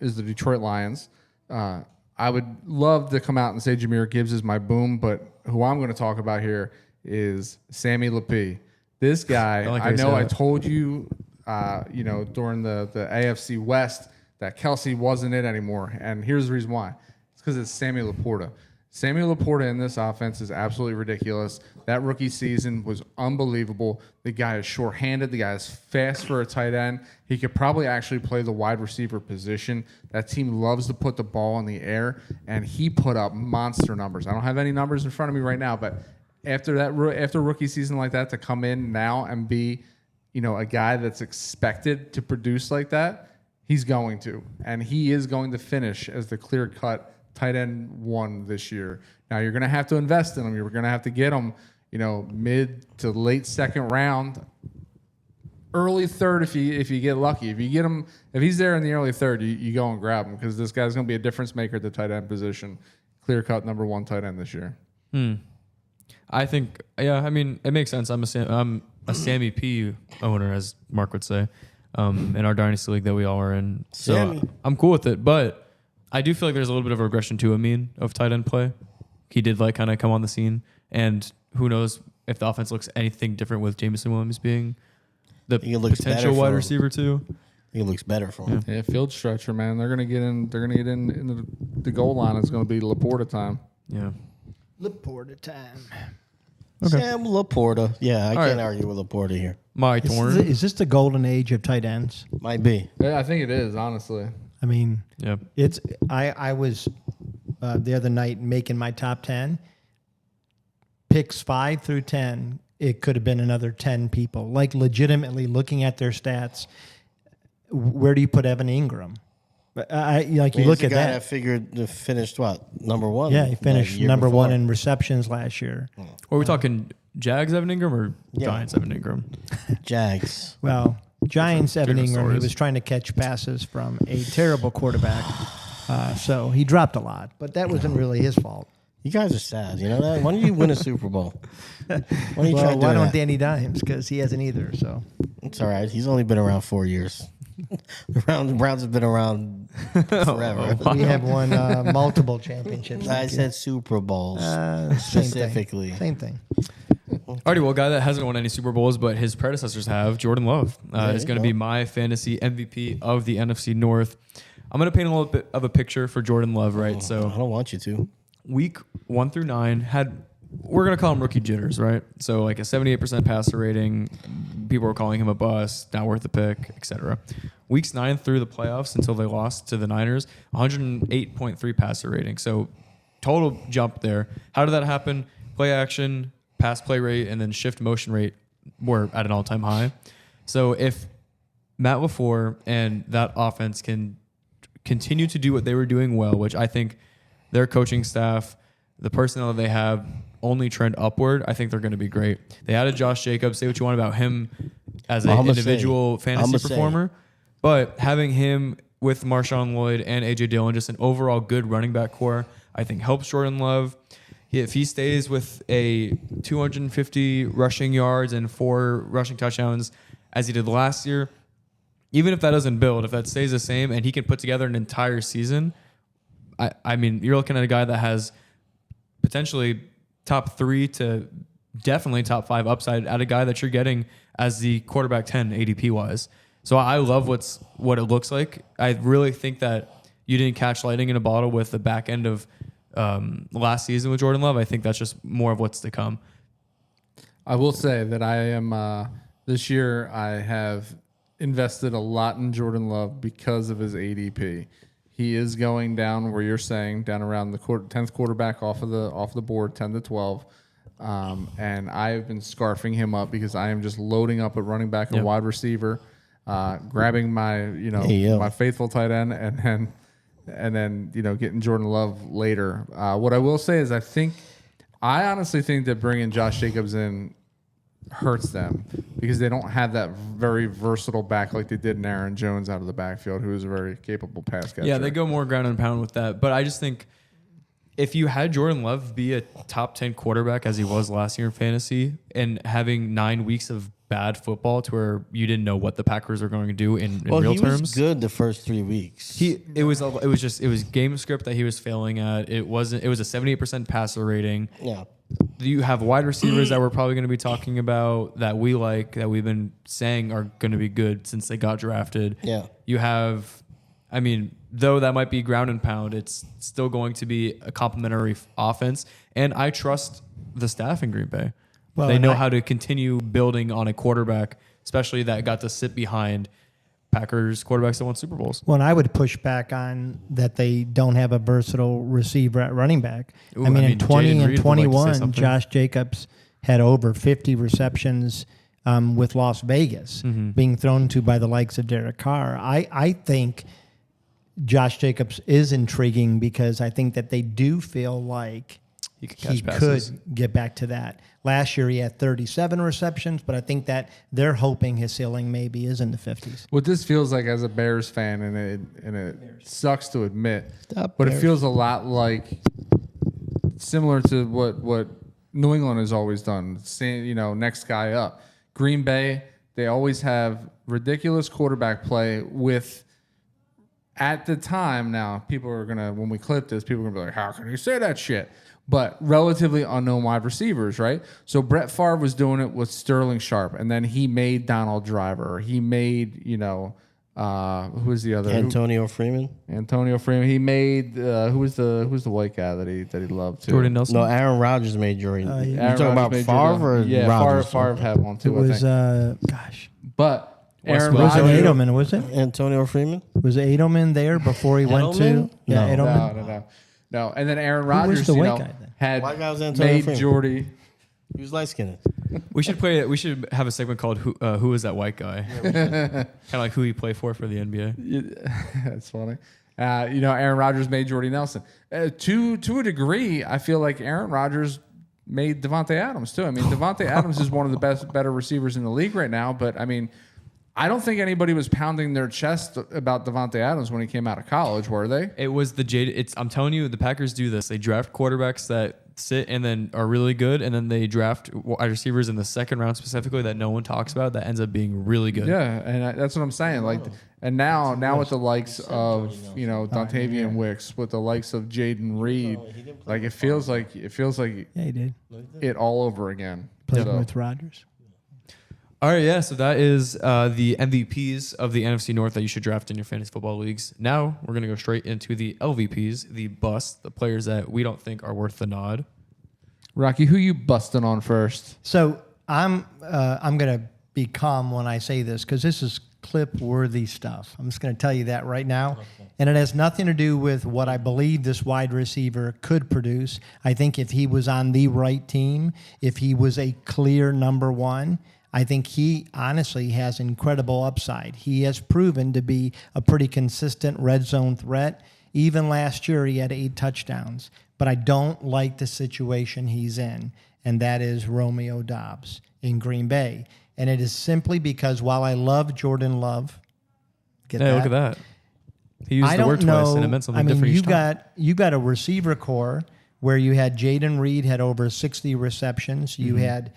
[SPEAKER 3] is the Detroit Lions. I would love to come out and say Jahmyr Gibbs is my boom, but who I'm going to talk about here is Sammy LaPorta. This guy,
[SPEAKER 1] like how
[SPEAKER 3] I
[SPEAKER 1] you
[SPEAKER 3] know
[SPEAKER 1] say
[SPEAKER 3] I
[SPEAKER 1] that.
[SPEAKER 3] told you, during the AFC West that Kelsey wasn't it anymore. And here's the reason why. It's because it's Sammy LaPorta. Sammy LaPorta in this offense is absolutely ridiculous. That rookie season was unbelievable. The guy is short-handed. The guy is fast for a tight end. He could probably actually play the wide receiver position. That team loves to put the ball in the air, and he put up monster numbers. I don't have any numbers in front of me right now, but after rookie season like that, to come in now and be, a guy that's expected to produce like that, he's going to, and he is going to finish as the clear-cut tight end 1 this year. Now you're going to have to invest in him. You're going to have to get him, mid to late second round, early third if you get lucky. If you get him, if he's there in the early third, you go and grab him because this guy's going to be a difference maker at the tight end position. Clear cut number 1 tight end this year.
[SPEAKER 1] I think. Yeah, I mean, it makes sense. I'm a Sammy P owner, as Mark would say, in our dynasty league that we all are in. So
[SPEAKER 2] Sammy.
[SPEAKER 1] I'm cool with it, but I do feel like there's a little bit of a regression to Amin of tight end play. He did kind of come on the scene, and who knows if the offense looks anything different with Jameson Williams being the
[SPEAKER 2] think it looks
[SPEAKER 1] potential
[SPEAKER 2] better for
[SPEAKER 1] wide
[SPEAKER 2] him.
[SPEAKER 1] receiver too.
[SPEAKER 2] I think it looks better for him.
[SPEAKER 3] Yeah, field stretcher, man. They're gonna get in. They're gonna get in the goal line. It's gonna be LaPorta time.
[SPEAKER 1] Yeah.
[SPEAKER 5] LaPorta time.
[SPEAKER 2] Sam LaPorta. Yeah, I
[SPEAKER 1] All
[SPEAKER 2] can't
[SPEAKER 1] right.
[SPEAKER 2] argue with LaPorta here.
[SPEAKER 1] My Torn.
[SPEAKER 5] Is this the golden age of tight ends?
[SPEAKER 2] Might be.
[SPEAKER 3] Yeah, I think it is, honestly.
[SPEAKER 5] I mean,
[SPEAKER 1] Yeah.
[SPEAKER 5] it's. I was the other night making my top 10. Picks 5 through 10. It could have been another 10 people. Like legitimately looking at their stats. Where do you put Evan Ingram? You
[SPEAKER 2] He's
[SPEAKER 5] look
[SPEAKER 2] the
[SPEAKER 5] at
[SPEAKER 2] guy
[SPEAKER 5] that.
[SPEAKER 2] Finished number 1.
[SPEAKER 5] Yeah, he finished
[SPEAKER 2] year
[SPEAKER 5] number
[SPEAKER 2] before.
[SPEAKER 5] 1 in receptions last year.
[SPEAKER 1] Are we talking Jags Evan Ingram or
[SPEAKER 2] Yeah.
[SPEAKER 1] Giants Evan Ingram?
[SPEAKER 2] Jags.
[SPEAKER 5] Well, Giants Evan
[SPEAKER 1] different
[SPEAKER 5] Ingram, he
[SPEAKER 1] stories.
[SPEAKER 5] was trying to catch passes from a terrible quarterback. So he dropped a lot, but that wasn't really his fault.
[SPEAKER 2] You guys are sad. You know that? Why don't you win a Super Bowl? Why don't you try
[SPEAKER 5] Well,
[SPEAKER 2] to
[SPEAKER 5] why
[SPEAKER 2] do
[SPEAKER 5] don't
[SPEAKER 2] that?
[SPEAKER 5] Danny Dimes? Because he hasn't either. So
[SPEAKER 2] It's all right. He's only been around 4 years. The Browns have been around forever.
[SPEAKER 5] we have won multiple championships.
[SPEAKER 2] I said Super Bowls
[SPEAKER 5] Same
[SPEAKER 2] specifically.
[SPEAKER 5] thing. Same thing.
[SPEAKER 1] Alrighty, well, a guy that hasn't won any Super Bowls, but his predecessors have, Jordan Love, is
[SPEAKER 2] you
[SPEAKER 1] going to
[SPEAKER 2] go.
[SPEAKER 1] be my fantasy MVP of the NFC North. I'm going to paint a little bit of a picture for Jordan Love, right?
[SPEAKER 2] I
[SPEAKER 1] So
[SPEAKER 2] don't want you to.
[SPEAKER 1] week 1 through 9 we're going to call him rookie jitters, right? So like a 78% passer rating. People were calling him a bust, not worth the pick, etc. Weeks 9 through the playoffs until they lost to the Niners, 108.3 passer rating. So total jump there. How did that happen? Play action, pass play rate, and then shift motion rate were at an all-time high. So if Matt LaFleur and that offense can continue to do what they were doing well, which I think their coaching staff, the personnel that they have, only trend upward, I think they're going to be great. They added Josh Jacobs. Say what you want about him as an individual fantasy performer, but having him with Marshawn Lloyd and A.J. Dillon, just an overall good running back core, I think helps Jordan Love. If he stays with a 250 rushing yards and 4 rushing touchdowns as he did last year, even if that doesn't build, if that stays the same and he can put together an entire season, I mean, you're looking at a guy that has potentially top 3 to definitely top 5 upside at a guy that you're getting as the quarterback 10 ADP wise. So I love what it looks like. I really think that you didn't catch lightning in a bottle with the back end of last season with Jordan Love. I think that's just more of what's to come.
[SPEAKER 3] I will say that I am this year. I have invested a lot in Jordan Love because of his ADP. He is going down where you're saying, down around the 10th quarterback off the board, 10 to 12. And I've been scarfing him up because I am just loading up at running back and wide receiver, grabbing my my faithful tight end, and then getting Jordan Love later. What I will say is I honestly think that bringing Josh Jacobs in hurts them because they don't have that very versatile back like they did in Aaron Jones out of the backfield, who is a very capable pass catcher.
[SPEAKER 1] Yeah, they go more ground and pound with that. But I just think if you had Jordan Love be a top 10 quarterback as he was last year in fantasy and having 9 weeks of bad football to where you didn't know what the Packers are going to do in real terms.
[SPEAKER 2] He was good the first 3 weeks.
[SPEAKER 1] It was game script that he was failing at. It was a 78% passer rating.
[SPEAKER 2] Yeah.
[SPEAKER 1] You have wide receivers that we're probably going to be talking about that we like, that we've been saying are going to be good since they got drafted.
[SPEAKER 2] Yeah.
[SPEAKER 1] You have, though that might be ground and pound, it's still going to be a complementary offense. And I trust the staff in Green Bay.
[SPEAKER 5] Well,
[SPEAKER 1] they know how to continue building on a quarterback, especially that got to sit behind Packers quarterbacks that won Super Bowls.
[SPEAKER 5] Well, and I would push back on that they don't have a versatile receiver at running back.
[SPEAKER 1] Ooh,
[SPEAKER 5] in 20
[SPEAKER 1] Jaden
[SPEAKER 5] and
[SPEAKER 1] Reed would
[SPEAKER 5] 21,
[SPEAKER 1] like to say something.
[SPEAKER 5] Josh Jacobs had over 50 receptions with Las Vegas being thrown to by the likes of Derek Carr. I think Josh Jacobs is intriguing because I think that they do feel like
[SPEAKER 1] He could catch
[SPEAKER 5] he
[SPEAKER 1] passes.
[SPEAKER 5] could get back to that. Last year he had 37 receptions, but I think that they're hoping his ceiling maybe is in the 50s.
[SPEAKER 3] What this feels like as a Bears fan, and it sucks to admit,
[SPEAKER 2] Stop
[SPEAKER 3] but
[SPEAKER 2] Bears.
[SPEAKER 3] it feels a lot like similar to what New England has always done. Saying, next guy up. Green Bay, they always have ridiculous quarterback play with. At the time, now people are gonna, when we clip this, people are gonna be like, "How can you say that shit?" But relatively unknown wide receivers, right? So Brett Favre was doing it with Sterling Sharp, and then he made Donald Driver. He made, who was the other?
[SPEAKER 2] Antonio Freeman.
[SPEAKER 3] Antonio Freeman. He made who was the white guy that he loved too?
[SPEAKER 1] Jordan Nelson.
[SPEAKER 2] No, Aaron Rodgers made Jordan.
[SPEAKER 5] yeah.
[SPEAKER 2] You
[SPEAKER 3] Aaron
[SPEAKER 2] talking about
[SPEAKER 3] Rodgers made
[SPEAKER 2] Favre or
[SPEAKER 3] Jordan. Yeah,
[SPEAKER 2] Rodgers?
[SPEAKER 3] Favre had one
[SPEAKER 5] It
[SPEAKER 3] too.
[SPEAKER 5] was,
[SPEAKER 3] I think. But Aaron
[SPEAKER 5] was it
[SPEAKER 3] Rodgers.
[SPEAKER 5] Edelman, was it?
[SPEAKER 2] Antonio Freeman.
[SPEAKER 5] Was Edelman there before he went to?
[SPEAKER 2] Edelman?
[SPEAKER 5] Yeah,
[SPEAKER 2] No.
[SPEAKER 5] Edelman.
[SPEAKER 3] No. And then Aaron
[SPEAKER 5] was
[SPEAKER 3] Rodgers,
[SPEAKER 5] the white guy then?
[SPEAKER 3] had
[SPEAKER 2] White guy was Antonio
[SPEAKER 3] made
[SPEAKER 2] Freeman.
[SPEAKER 3] Jordy.
[SPEAKER 2] He was light skinned.
[SPEAKER 1] We should have a segment called "Who is that white guy?" Kind of like who he played for the NBA.
[SPEAKER 3] That's funny. Aaron Rodgers made Jordy Nelson. To a degree, I feel like Aaron Rodgers made Devontae Adams too. Devontae Adams is one of the better receivers in the league right now. But I don't think anybody was pounding their chest about Devontae Adams when he came out of college, were they?
[SPEAKER 1] It was the jaded. I'm telling you, the Packers do this. They draft quarterbacks that sit and then are really good, and then they draft wide receivers in the second round specifically that no one talks about that ends up being really good.
[SPEAKER 3] Yeah, and that's what I'm saying. And now with the likes of Dontavian Wicks, with the likes of Jaden Reed, it feels like
[SPEAKER 5] Yeah, he did.
[SPEAKER 3] it all over again.
[SPEAKER 5] Played
[SPEAKER 3] So-
[SPEAKER 5] with Rodgers.
[SPEAKER 1] All right, yeah. So that is the MVPs of the NFC North that you should draft in your fantasy football leagues. Now we're gonna go straight into the LVPs, the bust, the players that we don't think are worth the nod.
[SPEAKER 3] Rocky, who you busting on first?
[SPEAKER 5] So I'm gonna be calm when I say this because this is clip-worthy stuff. I'm just gonna tell you that right now, and it has nothing to do with what I believe this wide receiver could produce. I think if he was on the right team, if he was a clear number one, I think he honestly has incredible upside. He has proven to be a pretty consistent red zone threat. Even last year, he had 8 touchdowns. But I don't like the situation he's in, and that is Romeo Doubs in Green Bay. And it is simply because while I love Jordan Love,
[SPEAKER 1] Look at that. He used
[SPEAKER 5] I
[SPEAKER 1] the word
[SPEAKER 5] don't know.
[SPEAKER 1] twice and it meant something different each time.
[SPEAKER 5] You got a receiver core where you had Jaden Reed had over 60 receptions. You had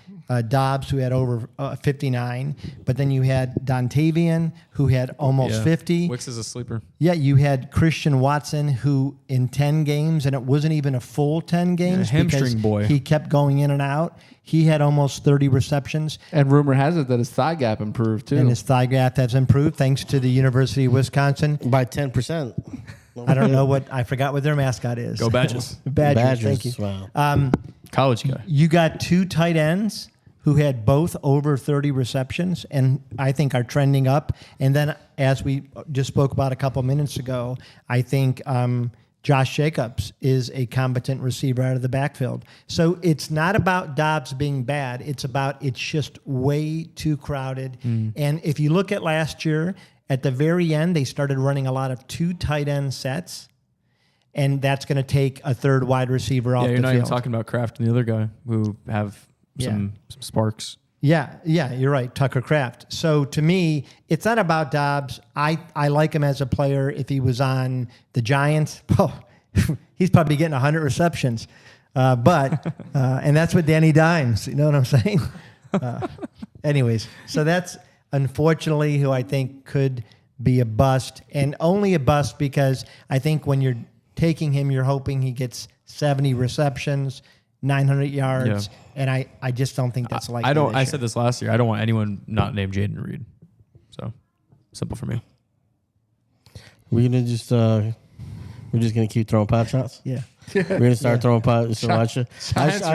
[SPEAKER 5] Doubs, who had over 59. But then you had Dontavian, who had almost 50.
[SPEAKER 1] Wicks is a sleeper.
[SPEAKER 5] Yeah, you had Christian Watson, who in 10 games, and it wasn't even a full 10 games.
[SPEAKER 1] Hamstring boy.
[SPEAKER 5] He kept going in and out. He had almost 30 receptions.
[SPEAKER 3] And rumor has it that his thigh gap improved too.
[SPEAKER 5] And his thigh gap has improved thanks to the University of Wisconsin.
[SPEAKER 2] By 10%.
[SPEAKER 5] I don't know I forgot what their mascot is.
[SPEAKER 1] Go Badgers.
[SPEAKER 5] Badgers, thank you.
[SPEAKER 2] Wow.
[SPEAKER 1] College guy.
[SPEAKER 5] You got 2 tight ends who had both over 30 receptions and I think are trending up. And then as we just spoke about a couple minutes ago, I think Josh Jacobs is a competent receiver out of the backfield. So it's not about Doubs being bad. It's just way too crowded. And if you look at last year, at the very end, they started running a lot of 2 tight end sets. And that's going to take a third wide receiver off the field.
[SPEAKER 1] Yeah, you're not even talking about Kraft and the other guy who have some sparks.
[SPEAKER 5] Yeah, you're right, Tucker Kraft. So to me, it's not about Doubs. I like him as a player. If he was on the Giants, he's probably getting 100 receptions. And that's with Danny Dimes. You know what I'm saying? Anyways, so that's unfortunately who I think could be a bust, and only a bust because I think when you're taking him, you're hoping he gets 70 receptions, 900 yards, and I just don't think that's likely.
[SPEAKER 1] I said this last year. I don't want anyone not named Jaden Reed. So simple for me.
[SPEAKER 2] We're just gonna keep throwing pot shots.
[SPEAKER 5] Yeah.
[SPEAKER 2] We're gonna start throwing pot. So I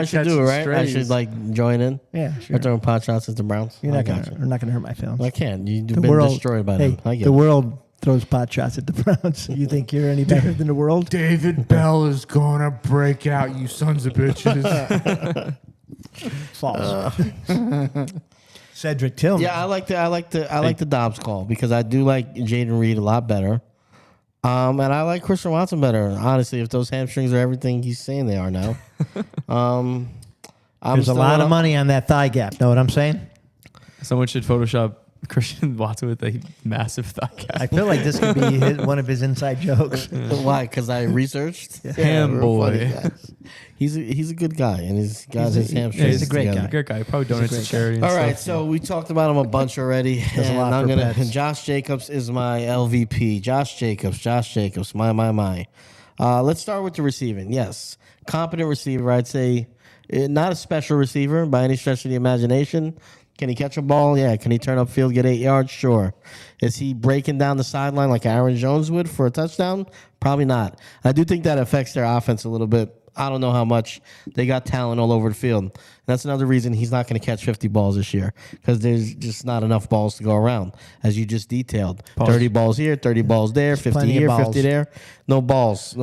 [SPEAKER 2] should do it, right? I should like join in.
[SPEAKER 5] Yeah, sure.
[SPEAKER 2] We're throwing pot shots at the Browns.
[SPEAKER 5] You're not gonna hurt my feelings.
[SPEAKER 2] I can't. You've been destroyed by them. I get
[SPEAKER 5] the
[SPEAKER 2] it.
[SPEAKER 5] world throws pot shots at the Browns. You think you're any better than the world?
[SPEAKER 3] David Bell is gonna break out, you sons of bitches.
[SPEAKER 5] False. Cedric Tillman.
[SPEAKER 2] Yeah, I like the Doubs call because I do like Jaden Reed a lot better. And I like Christian Watson better. Honestly, if those hamstrings are everything he's saying they are now.
[SPEAKER 5] There's a lot of money on that thigh gap. Know what I'm saying?
[SPEAKER 1] Someone should Photoshop Christian Watson with a massive thigh gap.
[SPEAKER 5] I feel like this could be one of his inside jokes.
[SPEAKER 2] Why? Because I researched.
[SPEAKER 1] Ham boy.
[SPEAKER 2] He's a good guy, and he's got his hamstrings.
[SPEAKER 5] He's a great
[SPEAKER 2] together.
[SPEAKER 5] guy.
[SPEAKER 1] Great guy. Probably donates to charity. And
[SPEAKER 2] All right,
[SPEAKER 1] stuff.
[SPEAKER 2] so we talked about him a bunch already.
[SPEAKER 5] Does a lot for pets.
[SPEAKER 2] Josh Jacobs is my LVP. Josh Jacobs. My. Let's start with the receiving. Yes, competent receiver. I'd say not a special receiver by any stretch of the imagination. Can he catch a ball? Yeah. Can he turn upfield, get 8 yards? Sure. Is he breaking down the sideline like Aaron Jones would for a touchdown? Probably not. I do think that affects their offense a little bit. I don't know how much. They got talent all over the field. That's another reason he's not going to catch 50 balls this year because there's just not enough balls to go around, as you just detailed. 30 balls here, 30 balls there, 50 here, 50 there. No balls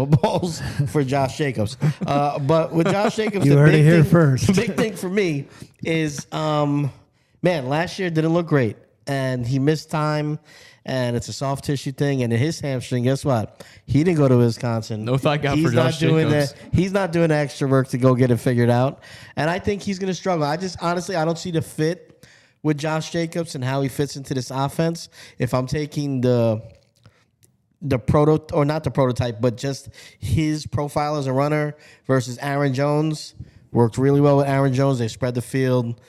[SPEAKER 2] for Josh Jacobs. But with Josh Jacobs,
[SPEAKER 5] You heard it here first.
[SPEAKER 2] The big thing for me is, man, last year didn't look great, and he missed time. And it's a soft tissue thing. And in his hamstring, guess what? He didn't go to Wisconsin.
[SPEAKER 1] No thigh gap for Josh Jacobs.
[SPEAKER 2] He's not doing the extra work to go get it figured out. And I think he's going to struggle. I don't see the fit with Josh Jacobs and how he fits into this offense. If I'm taking the not the prototype, but just his profile as a runner versus Aaron Jones, worked really well with Aaron Jones. They spread the field.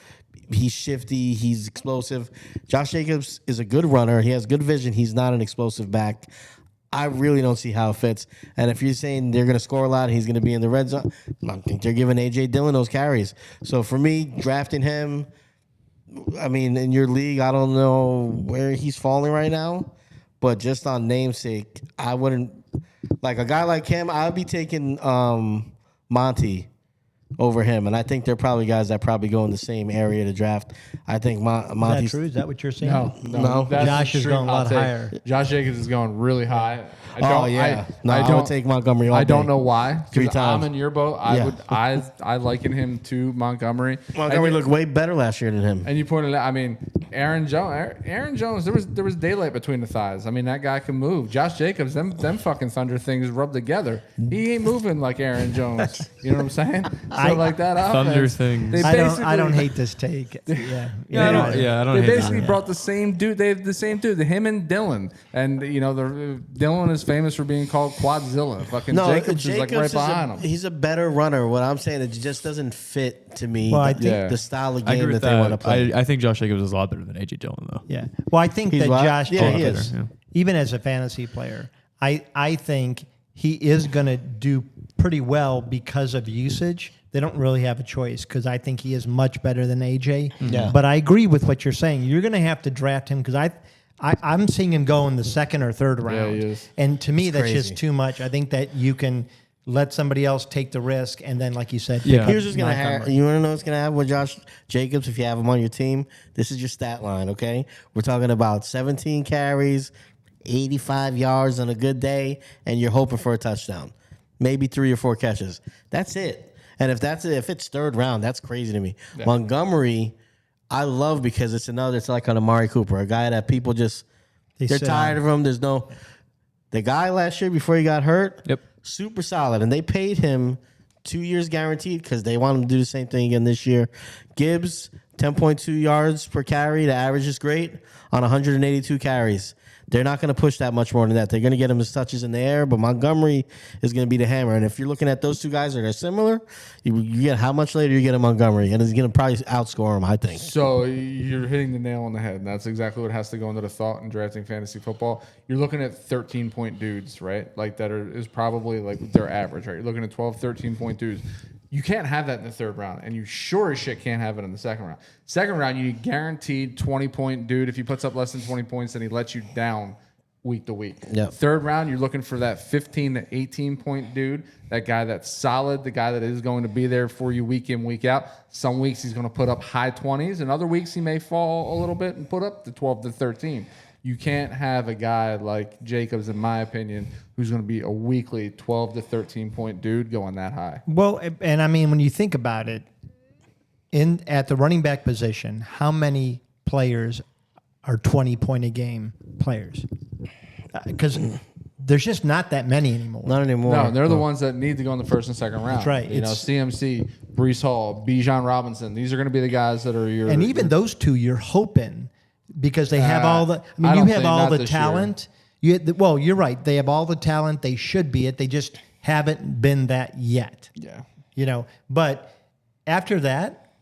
[SPEAKER 2] He's shifty. He's explosive. Josh Jacobs is a good runner. He has good vision. He's not an explosive back. I really don't see how it fits. And if you're saying they're going to score a lot and he's going to be in the red zone, I think they're giving A.J. Dillon those carries. So for me, drafting him, I mean, in your league, I don't know where he's falling right now. But just on namesake, I wouldn't. Like a guy like him, I'd be taking Monty over him, and I think they're probably guys that probably go in the same area to draft. I think Monty's.
[SPEAKER 5] Is that true? Is that what you're saying?
[SPEAKER 2] No.
[SPEAKER 3] That's
[SPEAKER 5] Josh is
[SPEAKER 3] true.
[SPEAKER 5] going a lot
[SPEAKER 3] I'll take-
[SPEAKER 5] higher.
[SPEAKER 3] Josh Jacobs is going really high.
[SPEAKER 2] I
[SPEAKER 3] don't
[SPEAKER 2] would take Montgomery all
[SPEAKER 3] I don't
[SPEAKER 2] day.
[SPEAKER 3] know why.
[SPEAKER 2] 3
[SPEAKER 3] 'Cause
[SPEAKER 2] times.
[SPEAKER 3] I'm in your boat. I liken him to Montgomery.
[SPEAKER 2] Montgomery looked way better last year than him.
[SPEAKER 3] And you pointed out, I mean, Aaron Jones, there was daylight between the thighs. I mean, that guy can move. Josh Jacobs, them fucking Thunder things rub together. He ain't moving like Aaron Jones. You know what I'm saying? So like that
[SPEAKER 1] Thunder
[SPEAKER 3] offense,
[SPEAKER 1] things.
[SPEAKER 3] they
[SPEAKER 5] I don't hate this take. Yeah.
[SPEAKER 1] I don't
[SPEAKER 3] They
[SPEAKER 1] hate
[SPEAKER 3] basically
[SPEAKER 1] that.
[SPEAKER 3] brought the same dude. They have the same dude, him and Dylan. And Dylan is famous for being called Quadzilla. Fucking Jacobs is like right behind him.
[SPEAKER 2] He's a better runner. What I'm saying, it just doesn't fit to me.
[SPEAKER 5] Well, I think
[SPEAKER 2] the style of
[SPEAKER 1] I agree
[SPEAKER 2] game
[SPEAKER 1] with
[SPEAKER 2] that they want to play.
[SPEAKER 1] I think Josh Jacobs is a lot better than AJ Dillon, though.
[SPEAKER 5] Yeah. Well, I think
[SPEAKER 2] He's
[SPEAKER 5] that
[SPEAKER 2] what?
[SPEAKER 5] Josh
[SPEAKER 2] Yeah, he
[SPEAKER 5] Jacobs,
[SPEAKER 2] is.
[SPEAKER 1] Yeah.
[SPEAKER 5] even as a fantasy player, I think he is going to do pretty well because of usage. They don't really have a choice because I think he is much better than AJ.
[SPEAKER 2] Yeah.
[SPEAKER 5] But I agree with what you're saying. You're going to have to draft him because I'm seeing him go in the second or third round.
[SPEAKER 3] he is.
[SPEAKER 5] And to me, that's
[SPEAKER 2] crazy.
[SPEAKER 5] just too much. I think that you can let somebody else take the risk and then, like you said,
[SPEAKER 1] Yeah.
[SPEAKER 5] pick up
[SPEAKER 2] Here's what's gonna
[SPEAKER 5] Montgomery.
[SPEAKER 2] happen. You want to know what's gonna happen with Josh Jacobs if you have him on your team? This is your stat line, okay? We're talking about 17 carries, 85 yards on a good day, and you're hoping for a touchdown, maybe 3 or 4 catches. That's it. And if it's third round, that's crazy to me. Yeah. Montgomery, I love because it's like an Amari Cooper, a guy that people just they're tired of him. There's no the guy last year before he got hurt.
[SPEAKER 1] Yep.
[SPEAKER 2] Super solid, and they paid him 2 years guaranteed because they want him to do the same thing again this year. Gibbs, 10.2 yards per carry. The average is great on 182 carries. They're not going to push that much more than that. They're going to get him his touches in the air, but Montgomery is going to be the hammer. And if you're looking at those two guys that are similar, you get how much later you get a Montgomery, and he's going to probably outscore him, I think.
[SPEAKER 3] So you're hitting the nail on the head. And that's exactly what has to go into the thought in drafting fantasy football. You're looking at 13-point dudes, right? Like is probably like their average, right? You're looking at 12, 13-point dudes. You can't have that in the third round, and you sure as shit can't have it in the second round. Second round, you need guaranteed 20-point dude. If he puts up less than 20 points, then he lets you down week to week.
[SPEAKER 2] Yep.
[SPEAKER 3] Third round, you're looking for that 15 to 18-point dude, that guy that's solid, the guy that is going to be there for you week in, week out. Some weeks he's going to put up high 20s, and other weeks he may fall a little bit and put up the 12 to 13. You can't have a guy like Jacobs, in my opinion, who's going to be a weekly 12 to 13-point dude going that high.
[SPEAKER 5] Well, and I mean, when you think about it, at the running back position, how many players are 20-point-a-game players? Because there's just not that many anymore.
[SPEAKER 2] Not anymore.
[SPEAKER 3] No, they're the ones that need to go in the first and second round.
[SPEAKER 5] That's right.
[SPEAKER 3] You know, CMC, Breece Hall, Bijan Robinson. These are going to be the guys that are your...
[SPEAKER 5] And even those two, you're hoping because they have all the.
[SPEAKER 3] I
[SPEAKER 5] You
[SPEAKER 3] don't
[SPEAKER 5] have
[SPEAKER 3] think
[SPEAKER 5] all
[SPEAKER 3] not
[SPEAKER 5] the
[SPEAKER 3] this
[SPEAKER 5] talent. Well, you're right. They have all the talent. They should be it. They just haven't been that yet.
[SPEAKER 3] Yeah.
[SPEAKER 5] But after that,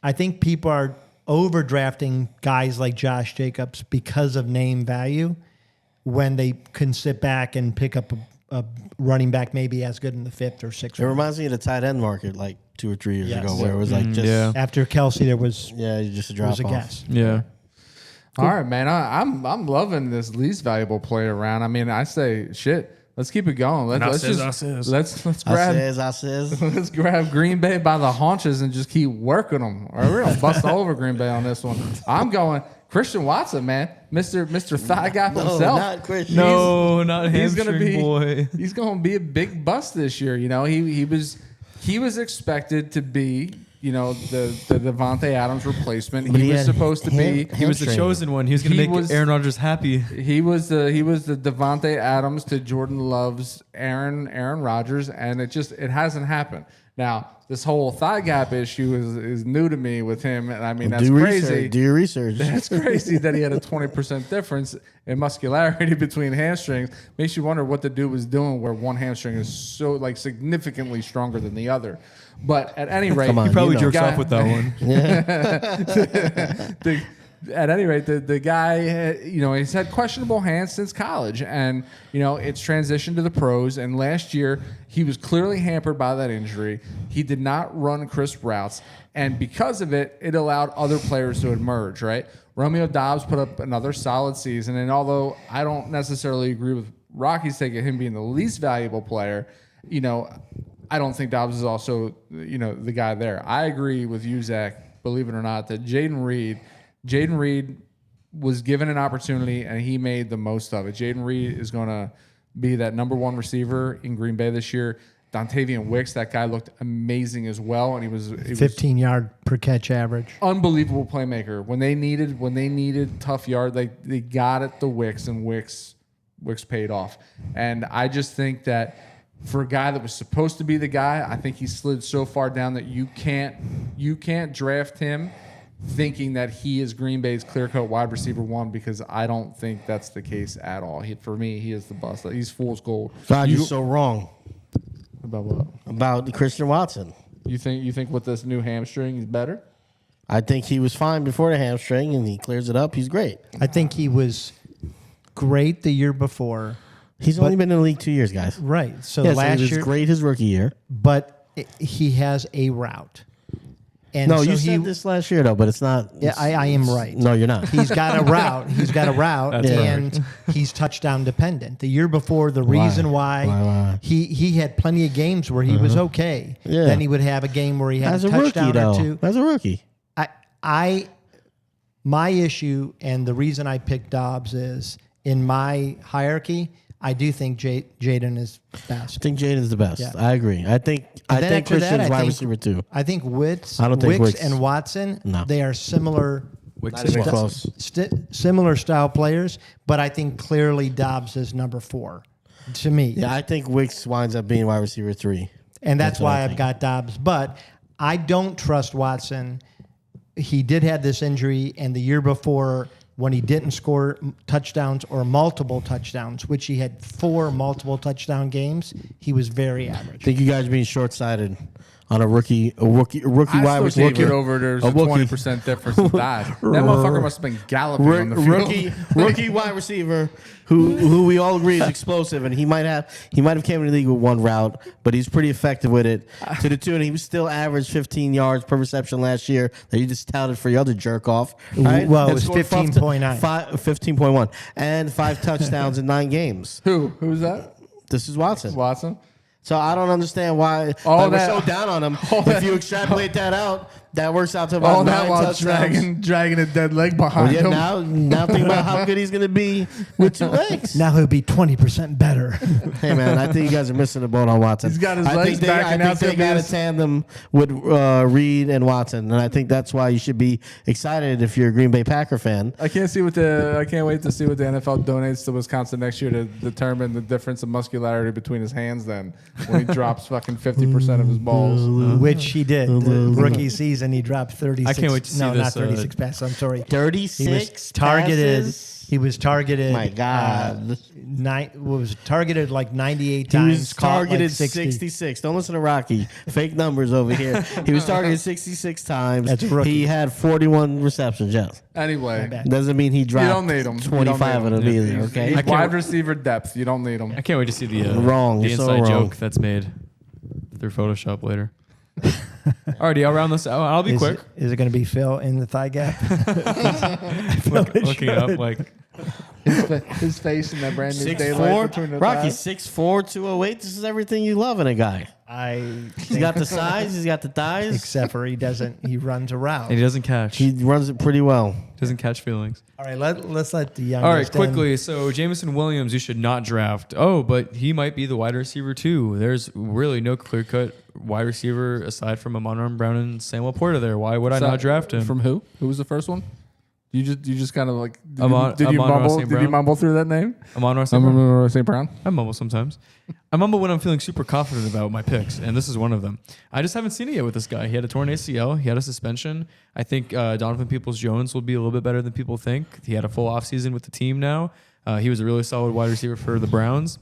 [SPEAKER 5] I think people are overdrafting guys like Josh Jacobs because of name value when they can sit back and pick up a running back maybe as good in the 5th or 6th
[SPEAKER 2] It
[SPEAKER 5] round.
[SPEAKER 2] reminds me of the tight end market like 2 or 3 years
[SPEAKER 5] Yes.
[SPEAKER 2] ago, where it was like just
[SPEAKER 1] yeah.
[SPEAKER 5] After Kelsey, there was
[SPEAKER 2] just a drop
[SPEAKER 5] a
[SPEAKER 2] off.
[SPEAKER 5] guess.
[SPEAKER 1] Yeah.
[SPEAKER 3] All right, man. I'm loving this least valuable play around. I mean, I say shit. Let's keep it going. Let's grab
[SPEAKER 2] I says.
[SPEAKER 3] let's grab Green Bay by the haunches and just keep working them. Or we're gonna bust all over Green Bay on this one. I'm going Christian Watson, man, Mr. Thigh Guy himself.
[SPEAKER 2] Not Christian.
[SPEAKER 1] No, not
[SPEAKER 3] He's
[SPEAKER 1] hamstring
[SPEAKER 3] gonna be
[SPEAKER 1] boy.
[SPEAKER 3] He's gonna be a big bust this year. You know, he was expected to be, you know, the Devontae Adams replacement.
[SPEAKER 2] But
[SPEAKER 3] He
[SPEAKER 2] he
[SPEAKER 3] was
[SPEAKER 2] had
[SPEAKER 3] supposed to be.
[SPEAKER 1] He was the chosen one. He was going to make Aaron Rodgers happy.
[SPEAKER 3] He was the Devontae Adams to Jordan Love's Aaron Rodgers, and it hasn't happened. Now, this whole thigh gap issue is new to me with him, and I mean that's crazy.
[SPEAKER 2] Do your research.
[SPEAKER 3] That's crazy that he had a 20% difference in muscularity between hamstrings. Makes you wonder what the dude was doing where one hamstring is so like significantly stronger than the other. But at any rate,
[SPEAKER 2] Come on,
[SPEAKER 1] He probably
[SPEAKER 2] you know.
[SPEAKER 1] jerks off with that one.
[SPEAKER 3] At any rate, the guy, you know, he's had questionable hands since college, and you know it's transitioned to the pros. And last year, he was clearly hampered by that injury. He did not run crisp routes, and because of it, it allowed other players to emerge. Right, Romeo Doubs put up another solid season, and although I don't necessarily agree with Rocky's take of him being the least valuable player, you know, I don't think Doubs is also, you know, the guy there. I agree with you, Zach, believe it or not, that Jaden Reed was given an opportunity and he made the most of it. Jaden Reed is going to be that number one receiver in Green Bay this year. Dontavian Wicks, that guy looked amazing as well, and he was
[SPEAKER 5] 15-yard per catch average.
[SPEAKER 3] Unbelievable playmaker. When they needed tough yard, they got it to Wicks, and Wicks paid off. And I just think that for a guy that was supposed to be the guy, I think he slid so far down that you can't draft him thinking that he is Green Bay's clear-cut wide receiver 1, because I don't think that's the case at all. For me, he is the bust. He's fool's gold.
[SPEAKER 2] God, you're so wrong
[SPEAKER 3] About what?
[SPEAKER 2] about Christian Watson.
[SPEAKER 3] You think with this new hamstring he's better?
[SPEAKER 2] I think he was fine before the hamstring, and he clears it up. He's great.
[SPEAKER 5] I think he was great the year before.
[SPEAKER 2] He's only been in the league 2 years, guys.
[SPEAKER 5] Right. So
[SPEAKER 2] Yeah,
[SPEAKER 5] last
[SPEAKER 2] he was
[SPEAKER 5] year,
[SPEAKER 2] great his rookie year.
[SPEAKER 5] but he has a route. And
[SPEAKER 2] No,
[SPEAKER 5] so
[SPEAKER 2] you
[SPEAKER 5] he,
[SPEAKER 2] said this last year, though, but it's not.
[SPEAKER 5] Yeah, I am right.
[SPEAKER 2] No, you're not.
[SPEAKER 5] He's got a route.
[SPEAKER 1] That's
[SPEAKER 5] And he's touchdown dependent. The year before, the reason why he had plenty of games where he was okay.
[SPEAKER 2] Yeah.
[SPEAKER 5] Then he would have a game where he had
[SPEAKER 2] As
[SPEAKER 5] a
[SPEAKER 2] a rookie,
[SPEAKER 5] touchdown
[SPEAKER 2] though.
[SPEAKER 5] or two.
[SPEAKER 2] As a rookie.
[SPEAKER 5] My issue and the reason I picked Doubs is in my hierarchy, I do think Jaden is best.
[SPEAKER 2] I think Jaden's the best.
[SPEAKER 5] Yeah.
[SPEAKER 2] I agree. I think
[SPEAKER 5] Then after that,
[SPEAKER 2] Christian's wide receiver too.
[SPEAKER 5] I think Wicks
[SPEAKER 2] I don't think Wicks.
[SPEAKER 5] and Watson,
[SPEAKER 2] No.
[SPEAKER 5] they are similar.
[SPEAKER 1] Wicks
[SPEAKER 2] Not even
[SPEAKER 1] is
[SPEAKER 2] close.
[SPEAKER 5] Similar style players, but I think clearly Doubs is number 4 to me.
[SPEAKER 2] Yeah, I think Wicks winds up being wide receiver 3.
[SPEAKER 5] And that's
[SPEAKER 2] what I
[SPEAKER 5] why I've
[SPEAKER 2] think.
[SPEAKER 5] got Doubs. But I don't trust Watson. He did have this injury, and the year before, when he didn't score touchdowns or multiple touchdowns, which he had 4 multiple touchdown games, he was very average.
[SPEAKER 2] I think you guys are being short-sighted on a rookie wide
[SPEAKER 3] I still
[SPEAKER 2] receiver.
[SPEAKER 3] take it over. There's a 20% difference in that. That motherfucker must have been galloping on the field.
[SPEAKER 2] Rookie wide receiver who we all agree is explosive, and he might have came in the league with one route, but he's pretty effective with it. To the tune, he was still average 15 yards per reception last year that you just touted for your other jerk off. Right?
[SPEAKER 5] Well, it
[SPEAKER 2] And
[SPEAKER 5] was
[SPEAKER 2] scored
[SPEAKER 5] 15.9.
[SPEAKER 2] 15.1, and 5 touchdowns in 9 games.
[SPEAKER 3] Who's that?
[SPEAKER 2] This is Watson.
[SPEAKER 3] Watson?
[SPEAKER 2] So I don't understand why
[SPEAKER 3] All
[SPEAKER 2] we're
[SPEAKER 3] that-
[SPEAKER 2] so down on him.
[SPEAKER 3] all
[SPEAKER 2] If
[SPEAKER 3] that-
[SPEAKER 2] you extrapolate that out, that works out to about
[SPEAKER 3] All
[SPEAKER 2] 9
[SPEAKER 3] that while
[SPEAKER 2] touchdowns.
[SPEAKER 3] dragging a dead leg behind
[SPEAKER 2] Yeah,
[SPEAKER 3] him.
[SPEAKER 2] now think about how good he's going to be with 2 legs.
[SPEAKER 5] Now he'll be 20% better.
[SPEAKER 2] Hey, man, I think you guys are missing the boat on Watson.
[SPEAKER 3] He's got his
[SPEAKER 2] I
[SPEAKER 3] legs
[SPEAKER 2] think
[SPEAKER 3] back,
[SPEAKER 2] I
[SPEAKER 3] and now
[SPEAKER 2] think
[SPEAKER 3] it's
[SPEAKER 2] they
[SPEAKER 3] gonna be
[SPEAKER 2] got a
[SPEAKER 3] his-
[SPEAKER 2] tandem with Reed and Watson, and I think that's why you should be excited if you're a Green Bay Packer fan.
[SPEAKER 3] I can't wait to see what the NFL donates to Wisconsin next year to determine the difference in muscularity between his hands. Then when he drops fucking 50% of his balls.
[SPEAKER 5] Which he did. The rookie season, he dropped 36.
[SPEAKER 1] I can't wait to see
[SPEAKER 5] no,
[SPEAKER 1] this,
[SPEAKER 5] not 36 passes. I'm sorry.
[SPEAKER 2] 36
[SPEAKER 5] He was targeted.
[SPEAKER 2] passes?
[SPEAKER 5] He was targeted.
[SPEAKER 2] My God.
[SPEAKER 5] Was targeted like 98
[SPEAKER 2] He
[SPEAKER 5] times.
[SPEAKER 2] was
[SPEAKER 5] caught
[SPEAKER 2] targeted
[SPEAKER 5] like 60.
[SPEAKER 2] 66. Don't listen to Rocky. Fake numbers over here. He was targeted 66 times.
[SPEAKER 5] That's a rookie.
[SPEAKER 2] He had 41 receptions. Yes.
[SPEAKER 3] Anyway,
[SPEAKER 2] Doesn't mean he dropped
[SPEAKER 3] don't need him. You don't
[SPEAKER 2] 25 of
[SPEAKER 3] need
[SPEAKER 2] them
[SPEAKER 3] him.
[SPEAKER 2] either. Okay.
[SPEAKER 1] I can't-
[SPEAKER 3] wide receiver depth. You don't need him.
[SPEAKER 1] I can't wait to see the
[SPEAKER 2] Wrong.
[SPEAKER 1] the
[SPEAKER 2] You're so
[SPEAKER 1] inside
[SPEAKER 2] wrong.
[SPEAKER 1] joke that's made through Photoshop later. Alrighty, I'll round this out. I'll be quick.
[SPEAKER 5] Is it going to be Phil in the thigh gap?
[SPEAKER 1] Looking it up, like
[SPEAKER 3] His face in that brand new daylight between
[SPEAKER 2] 6'4",
[SPEAKER 3] the
[SPEAKER 2] Rocky,
[SPEAKER 3] thighs.
[SPEAKER 2] 6'4", 208. This is everything you love in a guy. He's got the size. He's got the thighs.
[SPEAKER 5] Except for he doesn't. He runs around.
[SPEAKER 1] and he doesn't catch.
[SPEAKER 2] He runs it pretty well.
[SPEAKER 1] Doesn't catch feelings.
[SPEAKER 5] All right, let's let the young.
[SPEAKER 1] All right, quickly. So Jameson Williams, you should not draft. Oh, but he might be the wide receiver too. There's really no clear cut wide receiver aside from Amon-Ra Brown and Sam LaPorta there. Why would I not draft him?
[SPEAKER 3] From who? Who was the first one? You just kind of like did
[SPEAKER 1] Amon-Ra
[SPEAKER 3] mumble?
[SPEAKER 1] St.
[SPEAKER 3] Did you
[SPEAKER 1] Brown?
[SPEAKER 3] mumble through that name?
[SPEAKER 1] Amon-Ra St. Brown?
[SPEAKER 3] St. Brown.
[SPEAKER 1] I mumble sometimes. I mumble when I'm feeling super confident about my picks, and this is one of them. I just haven't seen it yet with this guy. He had a torn ACL. He had a suspension. I think Donovan Peoples-Jones will be a little bit better than people think. He had a full offseason with the team now. He was a really solid wide receiver for the Browns.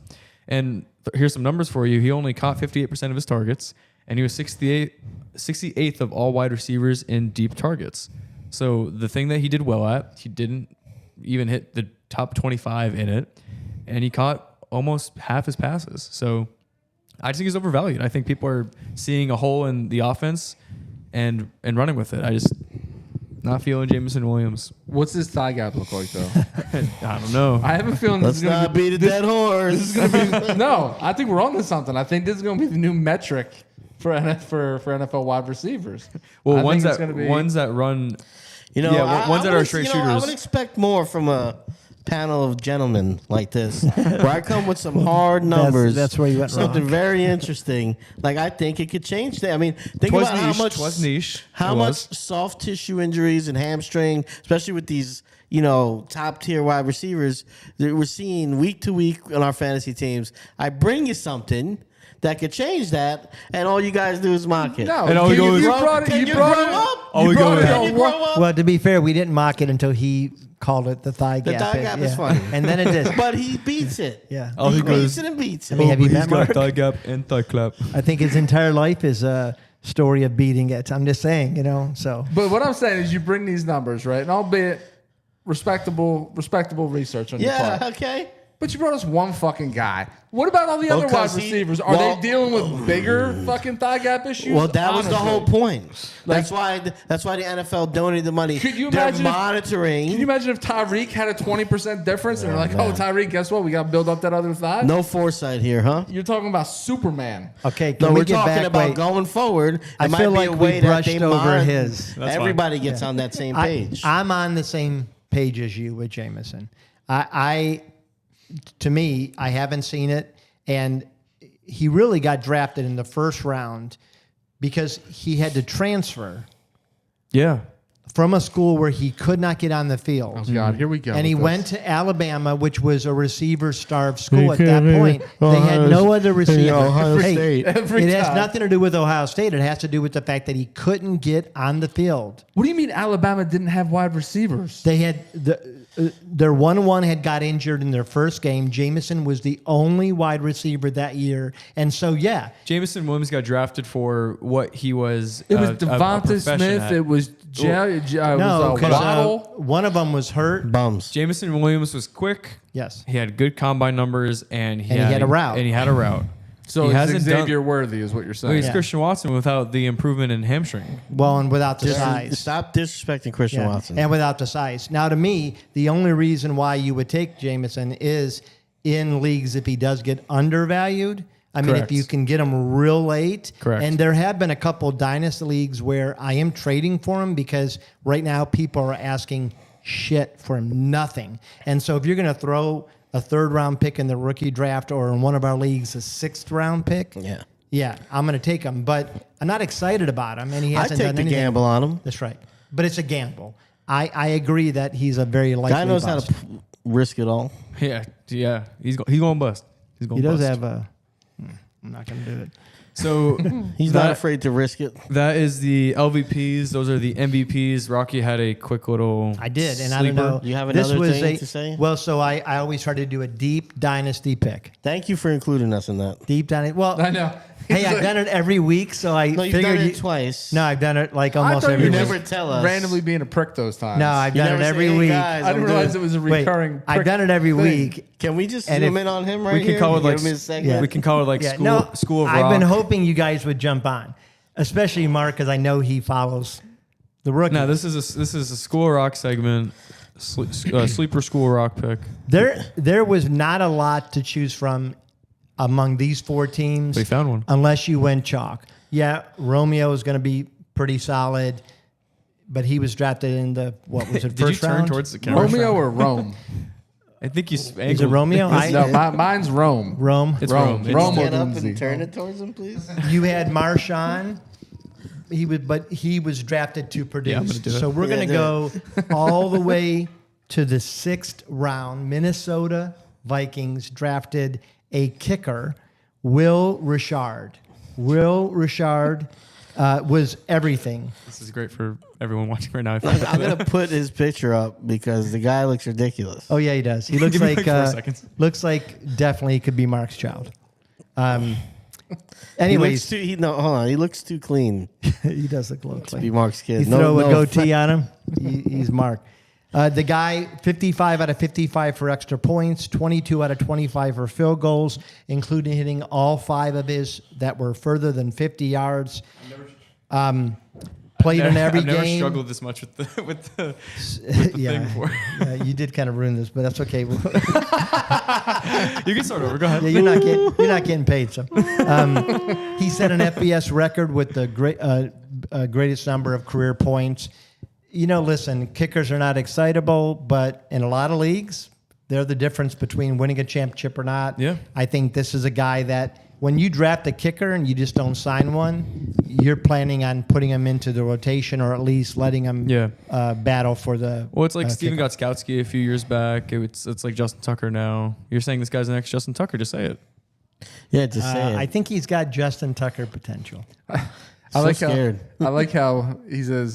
[SPEAKER 1] And here's some numbers for you. He only caught 58% of his targets, and he was 68th of all wide receivers in deep targets. So the thing that he did well at, he didn't even hit the top 25 in it, and he caught almost half his passes. So I just think he's overvalued. I think people are seeing a hole in the offense and running with it. I just not feeling Jameson Williams.
[SPEAKER 3] What's his thigh gap look like though?
[SPEAKER 1] I don't know.
[SPEAKER 3] I have a feeling
[SPEAKER 2] Let's not beat a dead horse.
[SPEAKER 3] This is gonna be no. I think we're on to something. I think this is gonna be the new metric for NFL wide receivers.
[SPEAKER 1] Well,
[SPEAKER 3] I
[SPEAKER 1] ones
[SPEAKER 3] think it's
[SPEAKER 1] that
[SPEAKER 3] gonna be-
[SPEAKER 1] ones that run.
[SPEAKER 2] You know,
[SPEAKER 1] Yeah, ones that are straight
[SPEAKER 2] I
[SPEAKER 1] shooters.
[SPEAKER 2] would expect more from a panel of gentlemen like this, where I come with some hard numbers.
[SPEAKER 5] That's where you went
[SPEAKER 2] something
[SPEAKER 5] wrong.
[SPEAKER 2] very interesting. Like I think it could change that. I mean, think
[SPEAKER 1] Twas
[SPEAKER 2] about
[SPEAKER 1] niche,
[SPEAKER 2] how much
[SPEAKER 1] twas niche.
[SPEAKER 2] how
[SPEAKER 1] It
[SPEAKER 2] much
[SPEAKER 1] was.
[SPEAKER 2] soft tissue injuries and hamstring, especially with these top tier wide receivers that we're seeing week to week on our fantasy teams. I bring you something that could change that, and all you guys do is mock it.
[SPEAKER 3] No,
[SPEAKER 1] And all we go is-
[SPEAKER 3] you brought it.
[SPEAKER 2] Can
[SPEAKER 3] You
[SPEAKER 2] you
[SPEAKER 3] brought
[SPEAKER 2] grow
[SPEAKER 3] it
[SPEAKER 2] up?
[SPEAKER 1] All
[SPEAKER 3] You
[SPEAKER 1] we go
[SPEAKER 3] brought
[SPEAKER 1] is-
[SPEAKER 3] it
[SPEAKER 2] Can
[SPEAKER 3] on
[SPEAKER 2] you
[SPEAKER 3] one-
[SPEAKER 2] grow up?
[SPEAKER 5] Well, to be fair, we didn't mock it until he called it the thigh
[SPEAKER 2] The
[SPEAKER 5] gap.
[SPEAKER 2] thigh gap is
[SPEAKER 5] Yeah.
[SPEAKER 2] funny.
[SPEAKER 5] And then it did.
[SPEAKER 2] But he beats it.
[SPEAKER 5] Yeah.
[SPEAKER 1] All he
[SPEAKER 2] He beats
[SPEAKER 1] goes.
[SPEAKER 2] it and beats
[SPEAKER 5] I
[SPEAKER 2] it.
[SPEAKER 5] mean, have you
[SPEAKER 1] He's
[SPEAKER 5] met
[SPEAKER 1] got
[SPEAKER 5] Mark?
[SPEAKER 1] thigh gap and thigh clap.
[SPEAKER 5] I think his entire life is a story of beating it. I'm just saying, so.
[SPEAKER 3] But what I'm saying is, you bring these numbers, right? And albeit respectable research on your
[SPEAKER 2] Yeah,
[SPEAKER 3] part.
[SPEAKER 2] okay.
[SPEAKER 3] But you brought us one fucking guy. What about all the other wide
[SPEAKER 2] 'cause he-
[SPEAKER 3] receivers? Are
[SPEAKER 2] well-
[SPEAKER 3] they dealing with bigger fucking thigh gap issues?
[SPEAKER 2] Well, that was the
[SPEAKER 3] Honestly.
[SPEAKER 2] whole point. That's why the NFL donated the money.
[SPEAKER 3] Could you
[SPEAKER 2] They're
[SPEAKER 3] imagine if-
[SPEAKER 2] monitoring.
[SPEAKER 3] Can you imagine if Tyreek had a 20% difference and they're like,
[SPEAKER 2] man.
[SPEAKER 3] oh, Tyreek, guess what? We got to build up that other thigh?
[SPEAKER 2] No foresight here, huh?
[SPEAKER 3] You're talking about Superman.
[SPEAKER 5] Okay, can
[SPEAKER 2] No,
[SPEAKER 5] we
[SPEAKER 2] we're
[SPEAKER 5] get
[SPEAKER 2] talking
[SPEAKER 5] back?
[SPEAKER 2] about
[SPEAKER 5] wait.
[SPEAKER 2] going forward.
[SPEAKER 5] I
[SPEAKER 2] It might
[SPEAKER 5] feel
[SPEAKER 2] be
[SPEAKER 5] like
[SPEAKER 2] a
[SPEAKER 5] we
[SPEAKER 2] way that
[SPEAKER 5] brushed
[SPEAKER 2] they
[SPEAKER 5] over
[SPEAKER 2] monitor-
[SPEAKER 5] his.
[SPEAKER 1] That's
[SPEAKER 2] Everybody gets on that same page.
[SPEAKER 5] I'm on the same page as you with Jameson. To me, I haven't seen it, and he really got drafted in the first round because he had to transfer
[SPEAKER 1] Yeah.
[SPEAKER 5] from a school where he could not get on the field.
[SPEAKER 3] Oh, God, here we go.
[SPEAKER 5] And he
[SPEAKER 3] with
[SPEAKER 5] went
[SPEAKER 3] this.
[SPEAKER 5] to Alabama, which was a receiver-starved school at that point. They had no other receiver.
[SPEAKER 2] Ohio
[SPEAKER 5] Hey,
[SPEAKER 2] State.
[SPEAKER 3] Every
[SPEAKER 5] it has
[SPEAKER 3] time.
[SPEAKER 5] nothing to do with Ohio State. It has to do with the fact that he couldn't get on the field.
[SPEAKER 3] What do you mean Alabama didn't have wide receivers?
[SPEAKER 5] They had their 1-1 had got injured in their first game. Jameson was the only wide receiver that year, and so yeah,
[SPEAKER 1] Jameson Williams got drafted for what he was.
[SPEAKER 3] It was
[SPEAKER 1] a
[SPEAKER 3] Devonta
[SPEAKER 1] profession
[SPEAKER 3] Smith.
[SPEAKER 1] at.
[SPEAKER 3] It was
[SPEAKER 5] no, because
[SPEAKER 3] Waddle.
[SPEAKER 5] one of them was hurt.
[SPEAKER 2] Bums.
[SPEAKER 1] Jameson Williams was quick.
[SPEAKER 5] Yes,
[SPEAKER 1] He had good combine numbers, and he
[SPEAKER 5] had a route.
[SPEAKER 1] And he had a route.
[SPEAKER 3] So
[SPEAKER 1] he
[SPEAKER 3] it's
[SPEAKER 1] hasn't
[SPEAKER 3] Xavier
[SPEAKER 1] done.
[SPEAKER 3] Worthy is what you're
[SPEAKER 1] Well,
[SPEAKER 3] saying.
[SPEAKER 1] he's
[SPEAKER 5] Yeah.
[SPEAKER 1] Christian Watson without the improvement in hamstring.
[SPEAKER 5] well, and without the size.
[SPEAKER 2] Stop disrespecting Christian
[SPEAKER 5] Yeah,
[SPEAKER 2] Watson.
[SPEAKER 5] and without the size. Now, to me, the only reason why you would take Jameson is in leagues if he does get undervalued. I mean,
[SPEAKER 1] Correct.
[SPEAKER 5] if you can get him real late.
[SPEAKER 1] Correct.
[SPEAKER 5] And there have been a couple dynasty leagues where I am trading for him because right now people are asking shit for him, nothing. And so if you're going to throw a 3rd-round pick in the rookie draft or in one of our leagues, a 6th-round pick,
[SPEAKER 2] yeah.
[SPEAKER 5] I'm going to take him. But I'm not excited about him, and he
[SPEAKER 2] I
[SPEAKER 5] hasn't
[SPEAKER 2] take
[SPEAKER 5] done
[SPEAKER 2] the
[SPEAKER 5] anything.
[SPEAKER 2] gamble on him.
[SPEAKER 5] That's right. But it's a gamble. I agree that he's a very likely
[SPEAKER 2] Guy knows
[SPEAKER 5] bust.
[SPEAKER 2] how to risk it all.
[SPEAKER 1] Yeah. He's going bust. He's going.
[SPEAKER 5] He does
[SPEAKER 1] bust.
[SPEAKER 5] have a. I'm not going to do it.
[SPEAKER 1] So
[SPEAKER 2] He's not afraid to risk it.
[SPEAKER 1] that is the LVPs. Those are the MVPs. Rocky had a quick little.
[SPEAKER 5] I did, and I
[SPEAKER 1] sleeper.
[SPEAKER 5] don't know.
[SPEAKER 2] You have
[SPEAKER 5] this
[SPEAKER 2] another
[SPEAKER 5] was
[SPEAKER 2] thing to say?
[SPEAKER 5] Well, so I always try to do a deep dynasty pick.
[SPEAKER 2] Thank you for including us in that.
[SPEAKER 5] Deep dynasty. Well,
[SPEAKER 3] I know.
[SPEAKER 5] hey, I've done it every week, so I
[SPEAKER 2] No, you've
[SPEAKER 5] figured
[SPEAKER 2] done
[SPEAKER 5] you,
[SPEAKER 2] it twice.
[SPEAKER 5] No, I've done it like
[SPEAKER 3] I
[SPEAKER 5] almost
[SPEAKER 3] thought
[SPEAKER 5] every
[SPEAKER 3] you
[SPEAKER 5] week.
[SPEAKER 2] never tell us.
[SPEAKER 3] randomly being a prick those times.
[SPEAKER 5] No, I've
[SPEAKER 2] You
[SPEAKER 5] done it
[SPEAKER 2] never say,
[SPEAKER 5] every
[SPEAKER 2] "Hey,
[SPEAKER 5] week.
[SPEAKER 2] guys,
[SPEAKER 3] I didn't
[SPEAKER 2] I'm
[SPEAKER 3] realize
[SPEAKER 2] doing-"
[SPEAKER 3] it was a
[SPEAKER 5] Wait,
[SPEAKER 3] recurring.
[SPEAKER 5] I've done it every
[SPEAKER 3] thing.
[SPEAKER 5] week.
[SPEAKER 2] Can we just
[SPEAKER 5] And
[SPEAKER 2] zoom
[SPEAKER 5] if-
[SPEAKER 2] in on him right
[SPEAKER 1] We can
[SPEAKER 2] here?
[SPEAKER 1] call it
[SPEAKER 2] Give
[SPEAKER 1] like
[SPEAKER 2] him his segment?
[SPEAKER 1] we can call it like
[SPEAKER 5] Yeah,
[SPEAKER 1] school of
[SPEAKER 5] I've
[SPEAKER 1] rock.
[SPEAKER 5] been hoping you guys would jump on, especially Mark, because I know he follows the rookie.
[SPEAKER 1] No, this is a school of rock segment. Sleeper school of rock pick.
[SPEAKER 5] There was not a lot to choose from among these 4 teams.
[SPEAKER 1] We found one.
[SPEAKER 5] Unless you went chalk. Yeah, Romeo is going to be pretty solid, but he was drafted in the, what was it,
[SPEAKER 1] Did you
[SPEAKER 5] first
[SPEAKER 1] turn
[SPEAKER 5] round?
[SPEAKER 1] towards the camera?
[SPEAKER 3] Romeo or Rome?
[SPEAKER 1] I think you.
[SPEAKER 5] Is it Romeo?
[SPEAKER 3] No, mine's Rome.
[SPEAKER 5] Rome.
[SPEAKER 1] It's
[SPEAKER 3] Rome.
[SPEAKER 1] Rome.
[SPEAKER 3] Rome.
[SPEAKER 2] Get up
[SPEAKER 3] Lindsay.
[SPEAKER 2] and turn it towards him, please.
[SPEAKER 5] You had Marshawn. He was drafted to produce.
[SPEAKER 1] I'm gonna do it.
[SPEAKER 5] So we're going to go all the way to the 6th round. Minnesota Vikings drafted a kicker, Will Richard. Will Richard was everything.
[SPEAKER 1] This is great for everyone watching right now.
[SPEAKER 2] I'm going to put his picture up because the guy looks ridiculous.
[SPEAKER 5] Oh yeah, he does. He looks
[SPEAKER 1] Give me
[SPEAKER 5] like
[SPEAKER 1] like 4 seconds.
[SPEAKER 5] looks like definitely could be Mark's child.
[SPEAKER 2] He
[SPEAKER 5] Anyways,
[SPEAKER 2] hold on. He looks too clean
[SPEAKER 5] he does look a little
[SPEAKER 2] to
[SPEAKER 5] clean.
[SPEAKER 2] be Mark's kid.
[SPEAKER 5] You throw a goatee on him, he's Mark. The guy, 55 out of 55 for extra points, 22 out of 25 for field goals, including hitting all 5 of his that were further than 50 yards. Played in every
[SPEAKER 1] I've never
[SPEAKER 5] game.
[SPEAKER 1] struggled this much with the
[SPEAKER 5] yeah,
[SPEAKER 1] thing before.
[SPEAKER 5] yeah, you did kind of ruin this, but that's okay.
[SPEAKER 1] You can start over. Go ahead.
[SPEAKER 5] Yeah, you're not getting paid. So, he set an FBS record with the greatest number of career points. Listen, kickers are not excitable, but in a lot of leagues, They're the difference between winning a championship or not.
[SPEAKER 1] Yeah.
[SPEAKER 5] I think this is a guy that when you draft a kicker and you just don't sign one, you're planning on putting him into the rotation or at least letting him battle for the.
[SPEAKER 1] Well, it's like Steven Gostkowski a few years back. It's like Justin Tucker now. You're saying this guy's the next Justin Tucker. Just say it.
[SPEAKER 2] Yeah, just say it.
[SPEAKER 5] I think he's got Justin Tucker potential.
[SPEAKER 3] I like how he says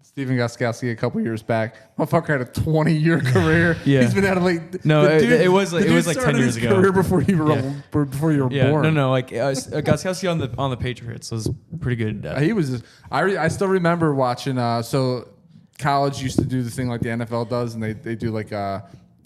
[SPEAKER 3] Steven Gostkowski a couple years back. Motherfucker had a 20-year career.
[SPEAKER 1] Yeah.
[SPEAKER 3] He's been at like
[SPEAKER 1] No, it was like 10 years ago.
[SPEAKER 3] Career before you were born.
[SPEAKER 1] No, like Gostkowski on the Patriots was pretty good.
[SPEAKER 3] He was. I still remember watching. So college used to do the thing like the NFL does, and they do like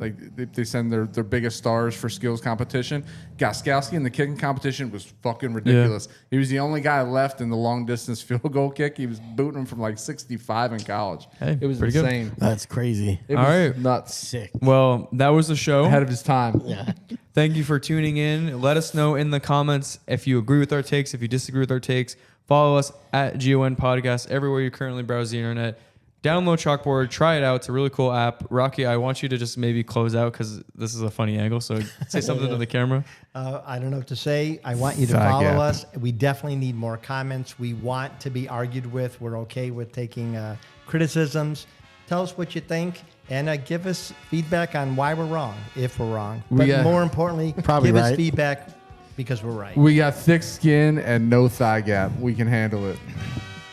[SPEAKER 3] they send their biggest stars for skills competition. Gostkowski in the kicking competition was fucking ridiculous. Yeah. He was the only guy left in the long distance field goal kick. He was booting him from like 65 in college.
[SPEAKER 1] Hey,
[SPEAKER 3] it was
[SPEAKER 1] pretty
[SPEAKER 3] insane.
[SPEAKER 1] Good.
[SPEAKER 2] That's crazy.
[SPEAKER 3] It was nuts.
[SPEAKER 2] Sick.
[SPEAKER 1] Well, that was the show.
[SPEAKER 3] Ahead of his time.
[SPEAKER 2] Yeah.
[SPEAKER 1] Thank you for tuning in. Let us know in the comments if you agree with our takes, if you disagree with our takes. Follow us at GON Podcast everywhere you currently browse the internet. Download Chalkboard. Try it out. It's a really cool app. Rocky, I want you to just maybe close out because this is a funny angle. So say something to the camera.
[SPEAKER 5] I don't know what to say. I want you to follow us. We definitely need more comments. We want to be argued with. We're okay with taking criticisms. Tell us what you think and give us feedback on why we're wrong, if we're wrong. But more importantly, give us feedback because we're right.
[SPEAKER 3] We got thick skin and no thigh gap. We can handle it.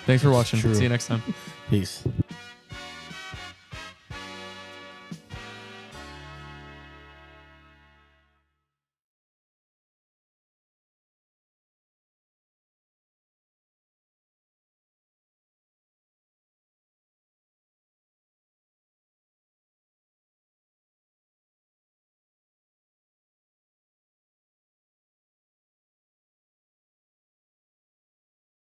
[SPEAKER 1] Thanks for watching. See you next time.
[SPEAKER 2] Peace.